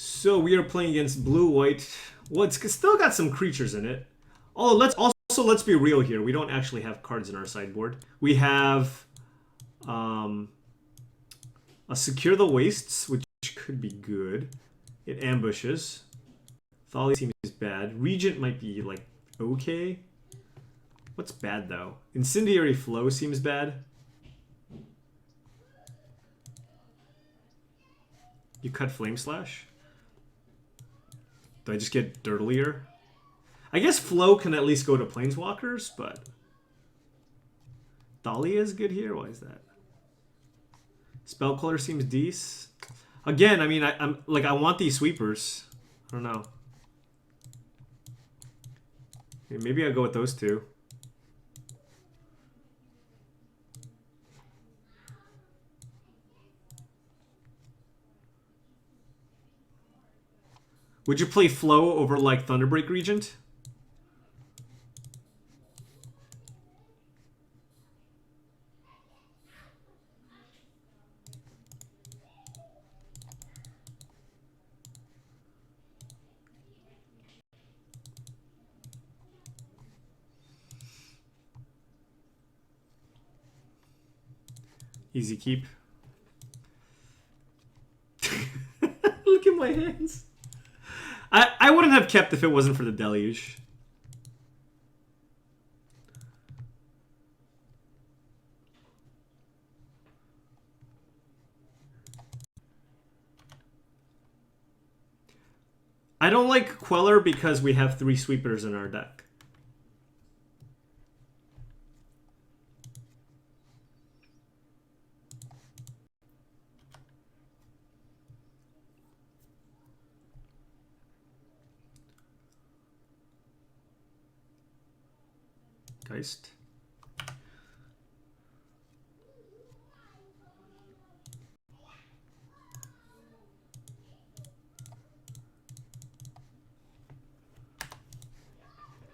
So we are playing against blue-white. Well, it's still got some creatures in it. Oh, let's be real here. We don't actually have cards in our sideboard. We have a Secure the Wastes, which could be good. It ambushes. Thalia seems bad. Regent might be like okay. What's bad though? Incendiary Flow seems bad. You cut Flame Slash? Do I just get Dirtlier? I guess Flow can at least go to Planeswalkers, but Thalia is good here? Why is that? Spellcaller seems decent. Again, I mean, I want these sweepers. I don't know. Maybe I'll go with those two. Would you play Flow over like Thunderbreak Regent? Easy keep. Look at my hands. I wouldn't have kept if it wasn't for the deluge. I don't like Queller because we have 3 sweepers in our deck. Geist.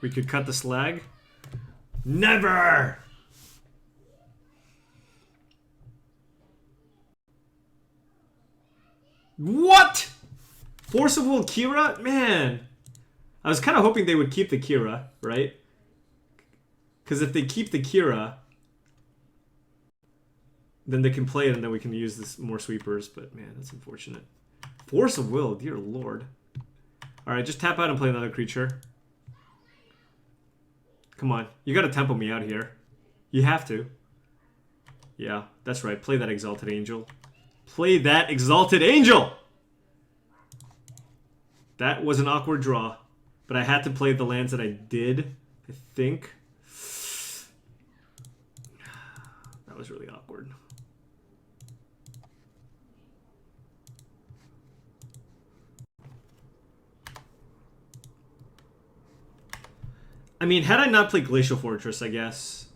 We could cut the slag. Never! What? Force of Will Kira? Man. I was kind of hoping they would keep the Kira, right? Because if they keep the Kira, then they can play it and then we can use this more sweepers. But man, that's unfortunate. Force of Will, dear lord. Alright, just tap out and play another creature. Come on. You gotta tempo me out here. You have to. Yeah, that's right. Play that Exalted Angel. Play that Exalted Angel! That was an awkward draw. But I had to play the lands that I did, I think. That was really awkward. I mean, had I not played Glacial Fortress, I guess.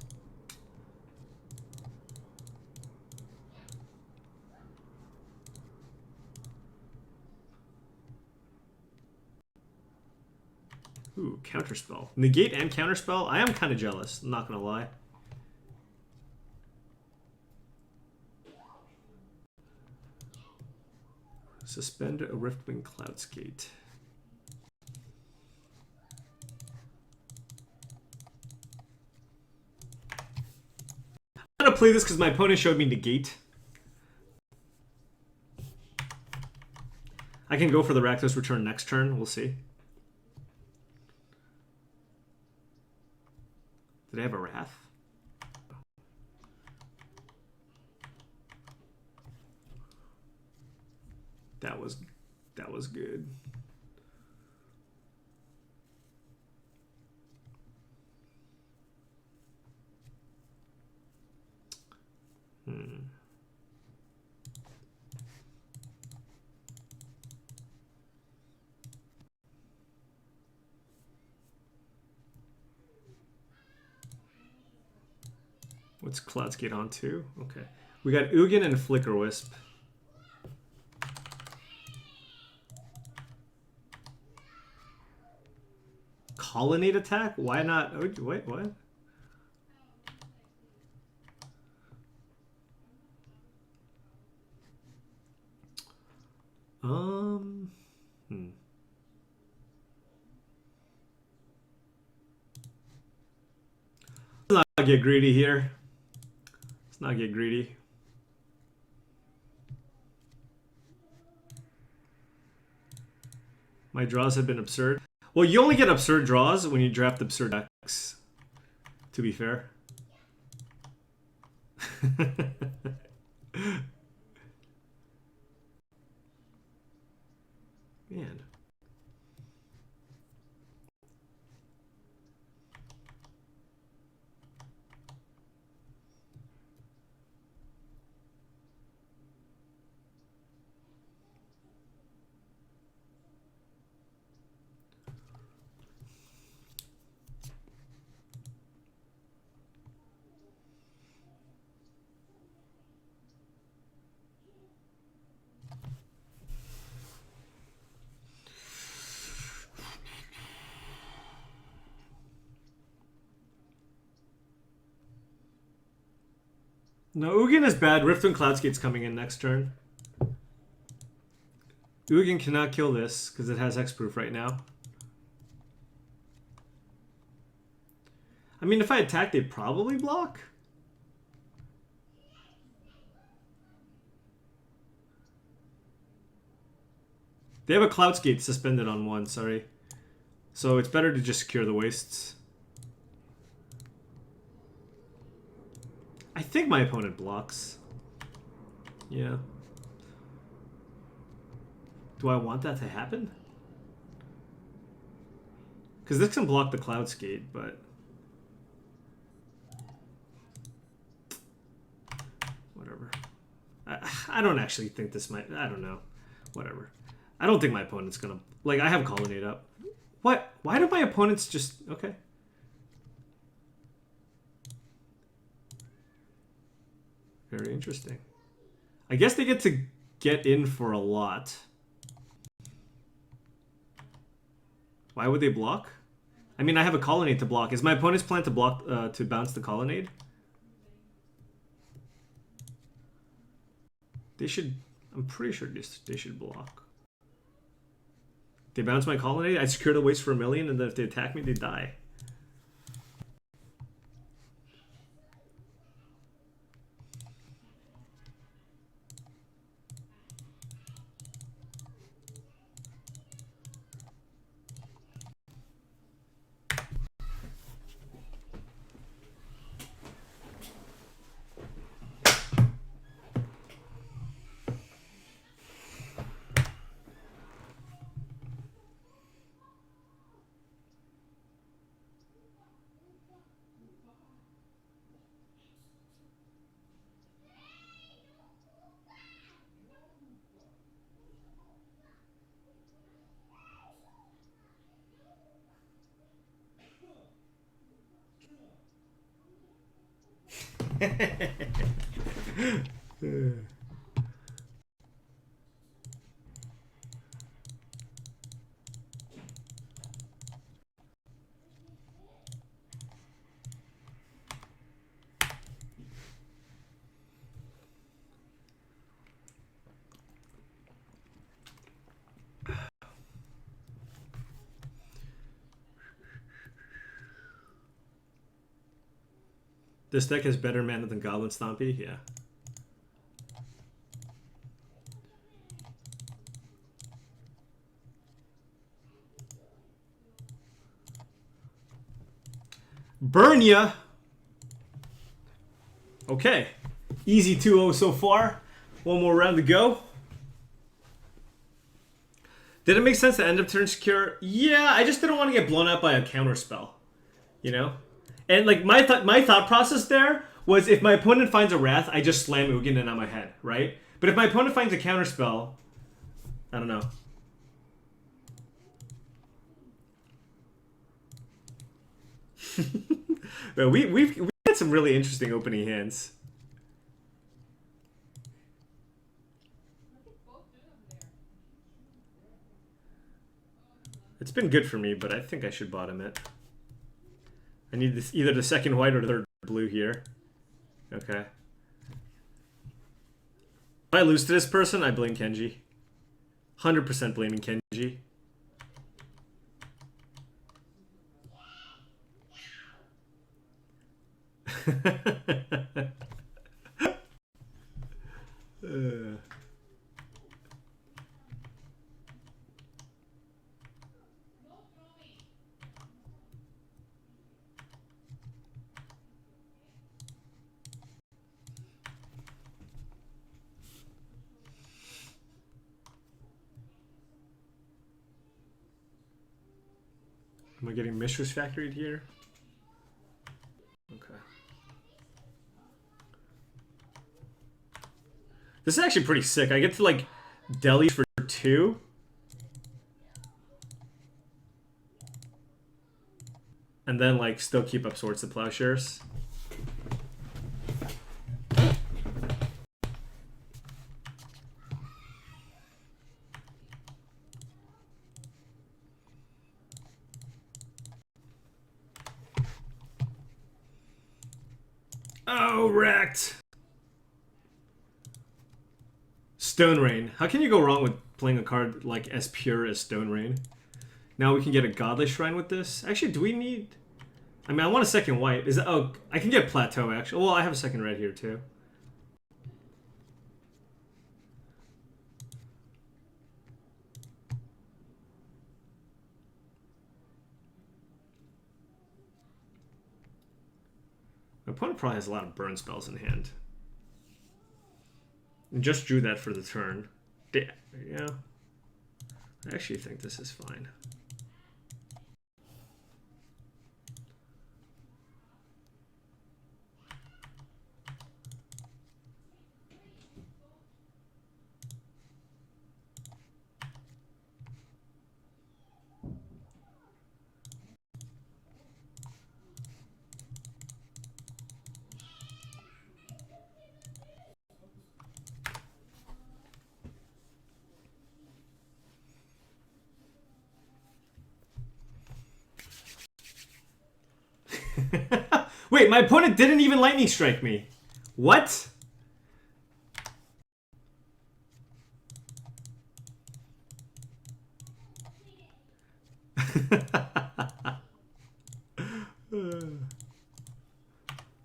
Ooh, Counterspell. Negate and Counterspell? I am kind of jealous, I'm not gonna lie. Suspend a Riftwing Cloudskate. I'm gonna play this because my opponent showed me Negate. I can go for the Rakdos Return next turn, we'll see. Did I have a Wrath? That was good. What's Cloudskate on to? Okay. We got Ugin and Flicker Wisp. Colonnade attack? Why not? Oh, wait, what? Let's not get greedy here. Let's not get greedy. My draws have been absurd. Well, you only get absurd draws when you draft absurd decks, to be fair. Man. No, Ugin is bad. Riftwind Cloudskate's coming in next turn. Ugin cannot kill this because it has hexproof right now. I mean, if I attack, they probably block. They have a Cloudskate suspended on one, sorry. So it's better to just secure the wastes. I think my opponent blocks. Yeah. Do I want that to happen? Because this can block the Cloudskate, but... whatever. I don't actually think this might... I don't know. Whatever. I don't think my opponent's gonna... Like, I have Colonnade up. What? Why do my opponents just... Okay. Very interesting. I guess they get to get in for a lot. Why would they block? I mean, I have a Colonnade to block. Is my opponent's plan to block to bounce the Colonnade? They should... I'm pretty sure they should block. They bounce my Colonnade, I secure the waste for 1 million, and then if they attack me, they die. This deck has better mana than Goblin Stompy? Yeah. Burn ya! Okay. Easy 2-0 so far. One more round to go. Did it make sense to end up turn secure? Yeah, I just didn't want to get blown out by a counter spell. You know? And like my thought process there was if my opponent finds a Wrath, I just slam Ugin and I'm ahead, right? But if my opponent finds a counter spell, I don't know. We've Had some really interesting opening hands. It's been good for me, but I think I should bottom it. I need this, either the second white or the third blue here. Okay. If I lose to this person, I blame Kenji. 100% blaming Kenji. Am I getting Mishra's Factoried here? Okay. This is actually pretty sick. I get to like deli for 2. And then like still keep up Swords to Plowshares. Oh, wrecked. Stone Rain. How can you go wrong with playing a card like as pure as Stone Rain? Now we can get a Godly Shrine with this. Actually, do we need... I mean, I want a second white. Is that... Oh, I can get Plateau, actually. Well, I have a second red here, too. My opponent probably has a lot of burn spells in hand. And just drew that for the turn. Yeah. I actually think this is fine. Wait, my opponent didn't even lightning strike me. What?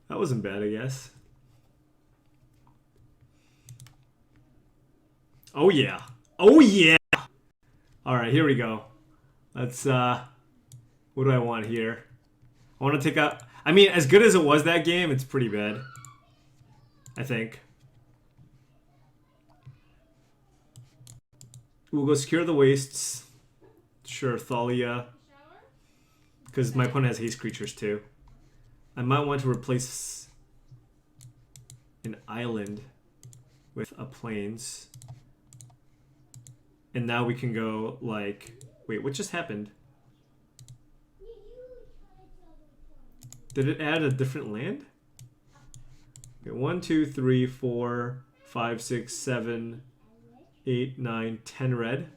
That wasn't bad, I guess. Oh yeah. Oh yeah. All right, here we go. Let's what do I want here? I want to take out... I mean, as good as it was that game, it's pretty bad. I think. We'll go Secure the Wastes. Sure, Thalia. Because my opponent has haste creatures too. I might want to replace an island with a plains. And now we can go like... Wait, what just happened? Did it add a different land? Okay, 1, 2, 3, 4, 5, 6, 7, 8, 9, 10 red.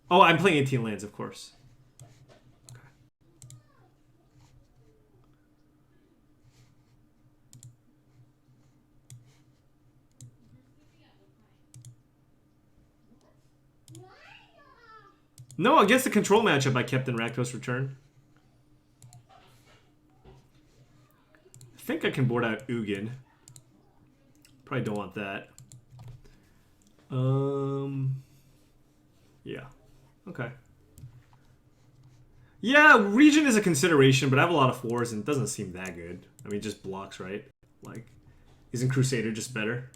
Oh, I'm playing 18 lands, of course. Okay. No, against the control matchup I kept in Rakdos Return. I think I can board out Ugin. Probably don't want that. Yeah. Okay. Yeah, region is a consideration, but I have a lot of 4s and it doesn't seem that good. I mean, just blocks, right? Like, isn't Crusader just better?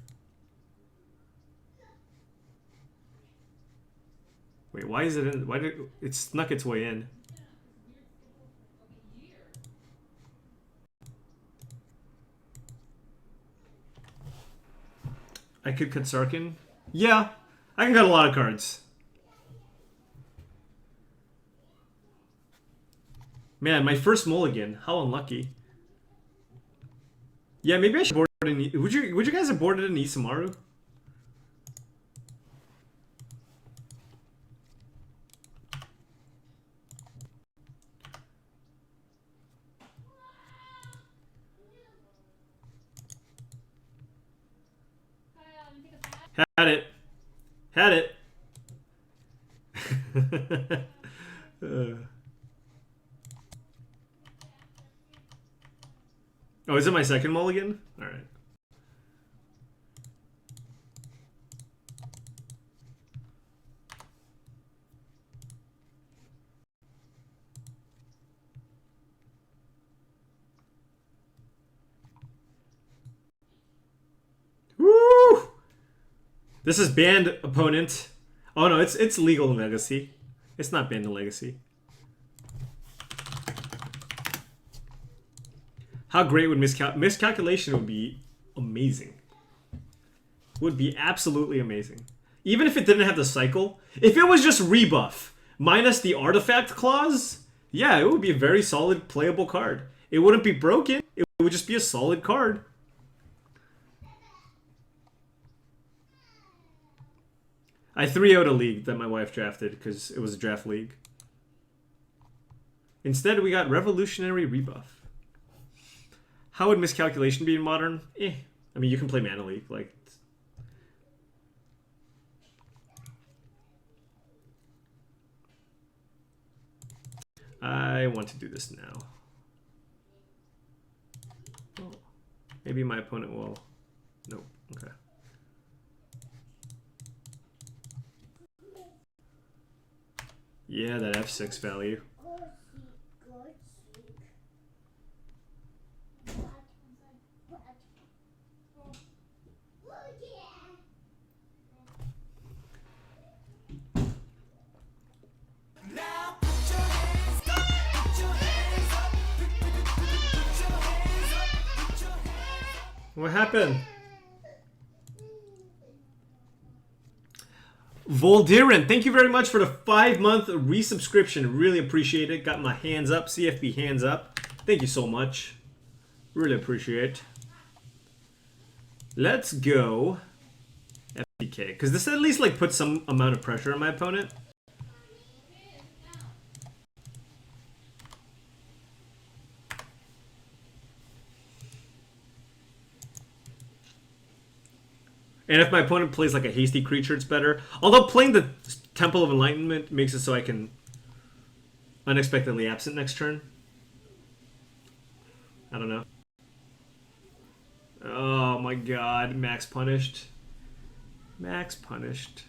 Wait, why is it in? Why did it snuck its way in? I could cut Sarkin. Yeah, I can cut a lot of cards. Man, my first mulligan. How unlucky. Yeah, maybe I should board in. Would you guys have boarded in Isamaru? Had it. Had it. Oh, is it my second mulligan? All right. Woo! This is banned opponent. Oh no, it's legal in Legacy. It's not banned in Legacy. How great would miscalculation would be amazing. Would be absolutely amazing. Even if it didn't have the cycle, if it was just rebuff minus the artifact clause, yeah, it would be a very solid playable card. It wouldn't be broken. It would just be a solid card. I 3-0'd a league that my wife drafted because it was a draft league. Instead, we got Revolutionary Rebuff. How would miscalculation be in Modern? I mean, you can play Mana League. Like, I want to do this now. Oh, maybe my opponent will. Nope. Okay. Yeah, that F6 value. What happened? Voldiran, thank you very much for the 5-month resubscription. Really appreciate it. Got my hands up. CFB hands up. Thank you so much. Really appreciate. Let's go FBK. Because this at least like puts some amount of pressure on my opponent. And if my opponent plays like a hasty creature, it's better. Although playing the Temple of Enlightenment makes it so I can unexpectedly absent next turn. I don't know. Oh my god, Max punished. Max punished.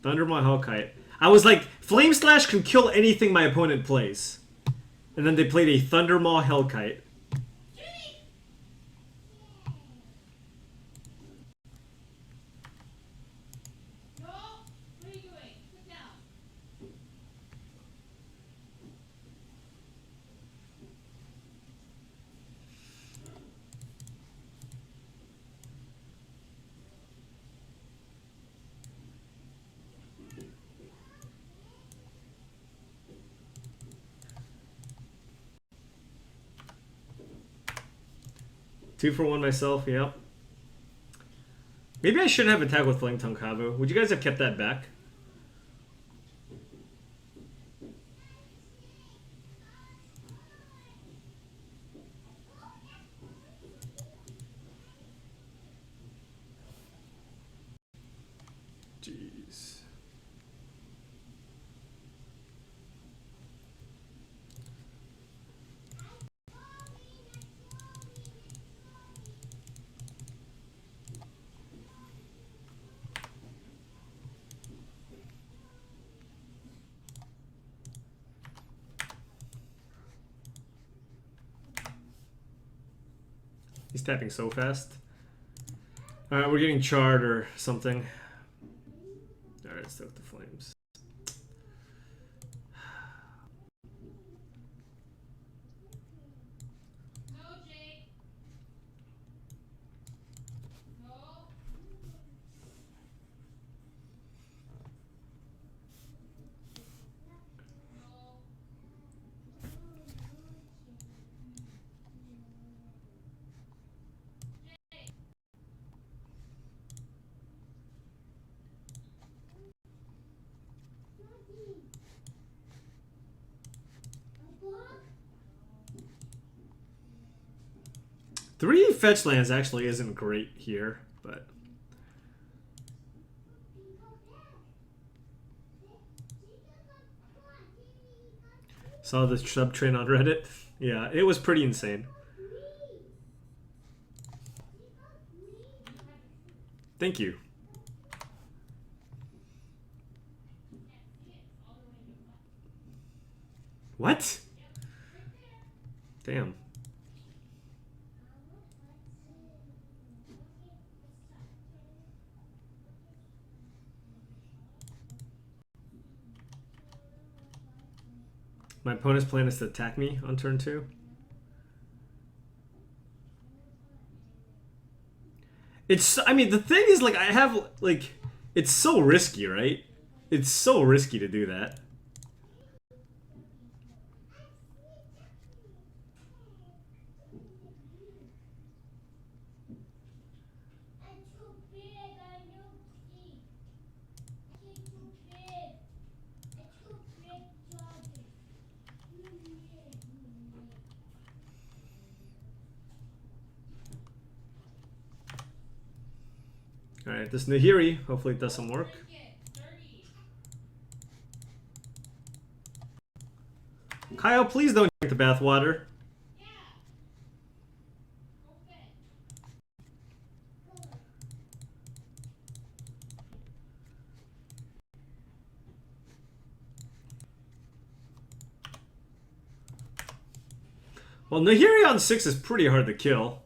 Thundermaw Hellkite. I was like, Flame Slash can kill anything my opponent plays. And then they played a Thundermaw Hellkite. Two for one myself, yep. Maybe I shouldn't have attacked with Flame Tongue Kavu. Would you guys have kept that back? Jeez. He's tapping so fast. Alright, we're getting charred or something. Alright, stay with the flames. 3 fetch lands actually isn't great here, but saw the sub train on Reddit. Yeah, it was pretty insane. Thank you. What? Damn. My opponent's plan is to attack me on turn 2. I mean, the thing is, like, I have, like, it's so risky, right? It's so risky to do that. Alright, this Nahiri, hopefully it does some work. Kyle, please don't drink the bathwater. Well, Nahiri on 6 is pretty hard to kill.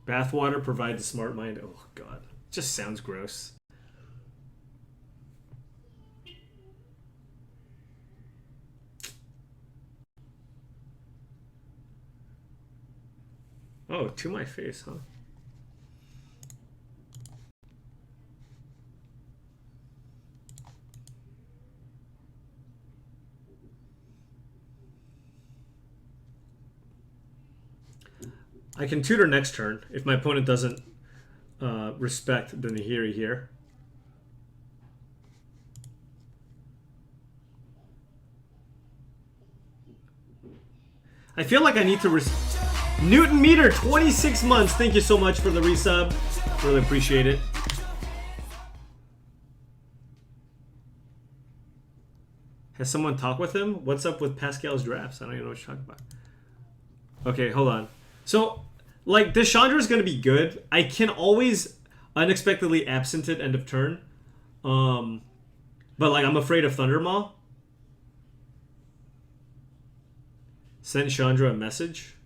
Bathwater provides a smart mind. Oh, God. Just sounds gross. Oh, to my face, huh? I can tutor next turn if my opponent doesn't respect the Nahiri here. I feel like I need to Newton Meter, 26 months. Thank you so much for the resub. Really appreciate it. Has someone talked with him? What's up with Pascal's drafts? I don't even know what you're talking about. Okay, hold on. So, like, Deshandra is going to be good. I can always unexpectedly absent it end of turn. But, like, I'm afraid of Thundermaw. Send Chandra a message.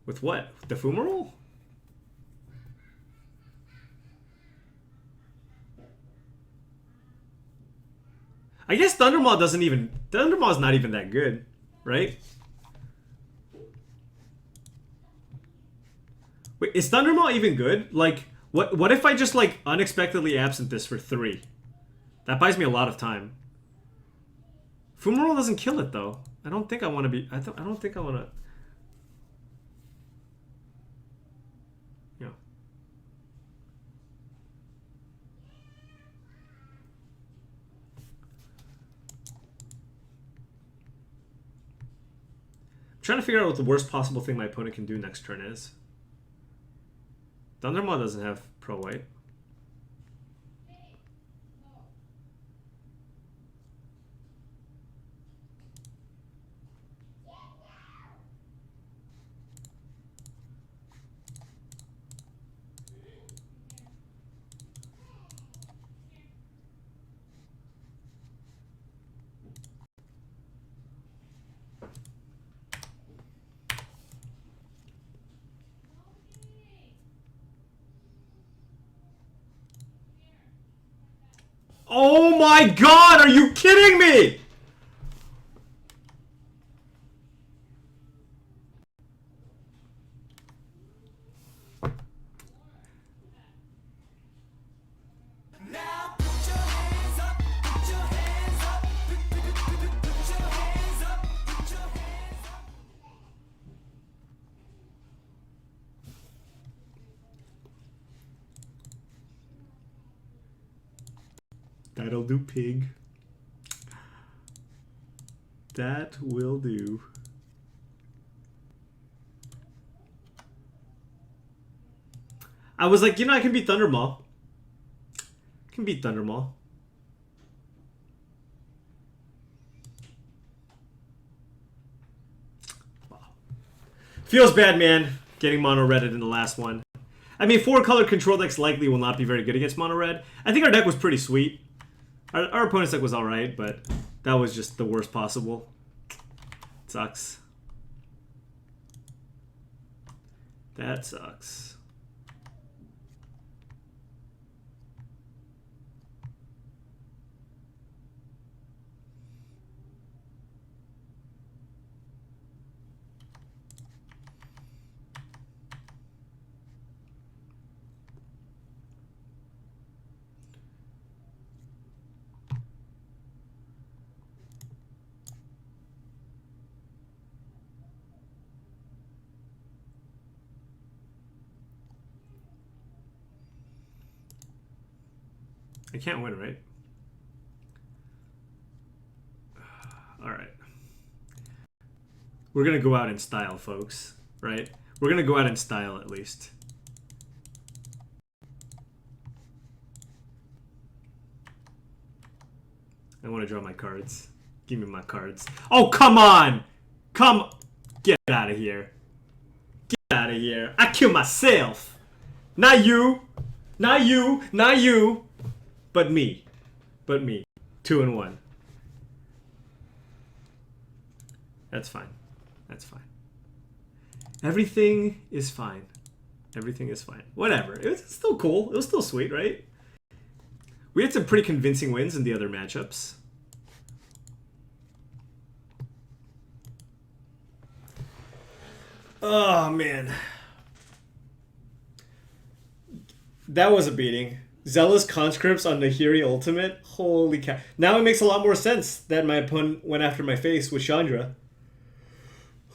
With what? The Fumarole? I guess Thundermaw doesn't even... Thundermaw's not even that good, right? Wait, is Thundermaw even good? Like, what if I just, like, unexpectedly absent this for 3? That buys me a lot of time. Fumarole doesn't kill it, though. I don't think I want to be... I don't think I want to... Yeah. I'm trying to figure out what the worst possible thing my opponent can do next turn is. Thundermaw doesn't have pro white. Oh my god, are you kidding me? That'll do, pig. That will do. I was like, you know, I can beat Thundermaw. I can beat Thundermaw. Wow. Feels bad, man, getting mono red in the last one. I mean, 4-color control decks likely will not be very good against mono red. I think our deck was pretty sweet. Our opponent's deck was alright, but that was just the worst possible. It sucks. That sucks. I can't win, right? Alright. We're gonna go out in style, folks. Right? We're gonna go out in style, at least. I want to draw my cards. Give me my cards. Oh, come on! Come... Get out of here. Get out of here. I kill myself! Not you! Not you! Not you! But me. But me. 2 and 1. That's fine. That's fine. Everything is fine. Everything is fine. Whatever. It was still cool. It was still sweet, right? We had some pretty convincing wins in the other matchups. Oh, man. That was a beating. Zealous Conscripts on Nahiri Ultimate? Holy cow. Now it makes a lot more sense that my opponent went after my face with Chandra.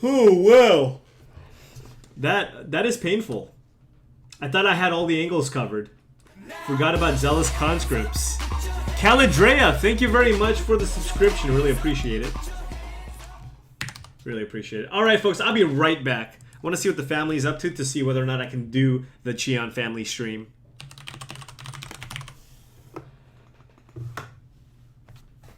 Oh, wow. That is painful. I thought I had all the angles covered. Forgot about Zealous Conscripts. Calidrea, thank you very much for the subscription. Really appreciate it. Really appreciate it. Alright, folks, I'll be right back. I want to see what the family is up to see whether or not I can do the Cheon family stream.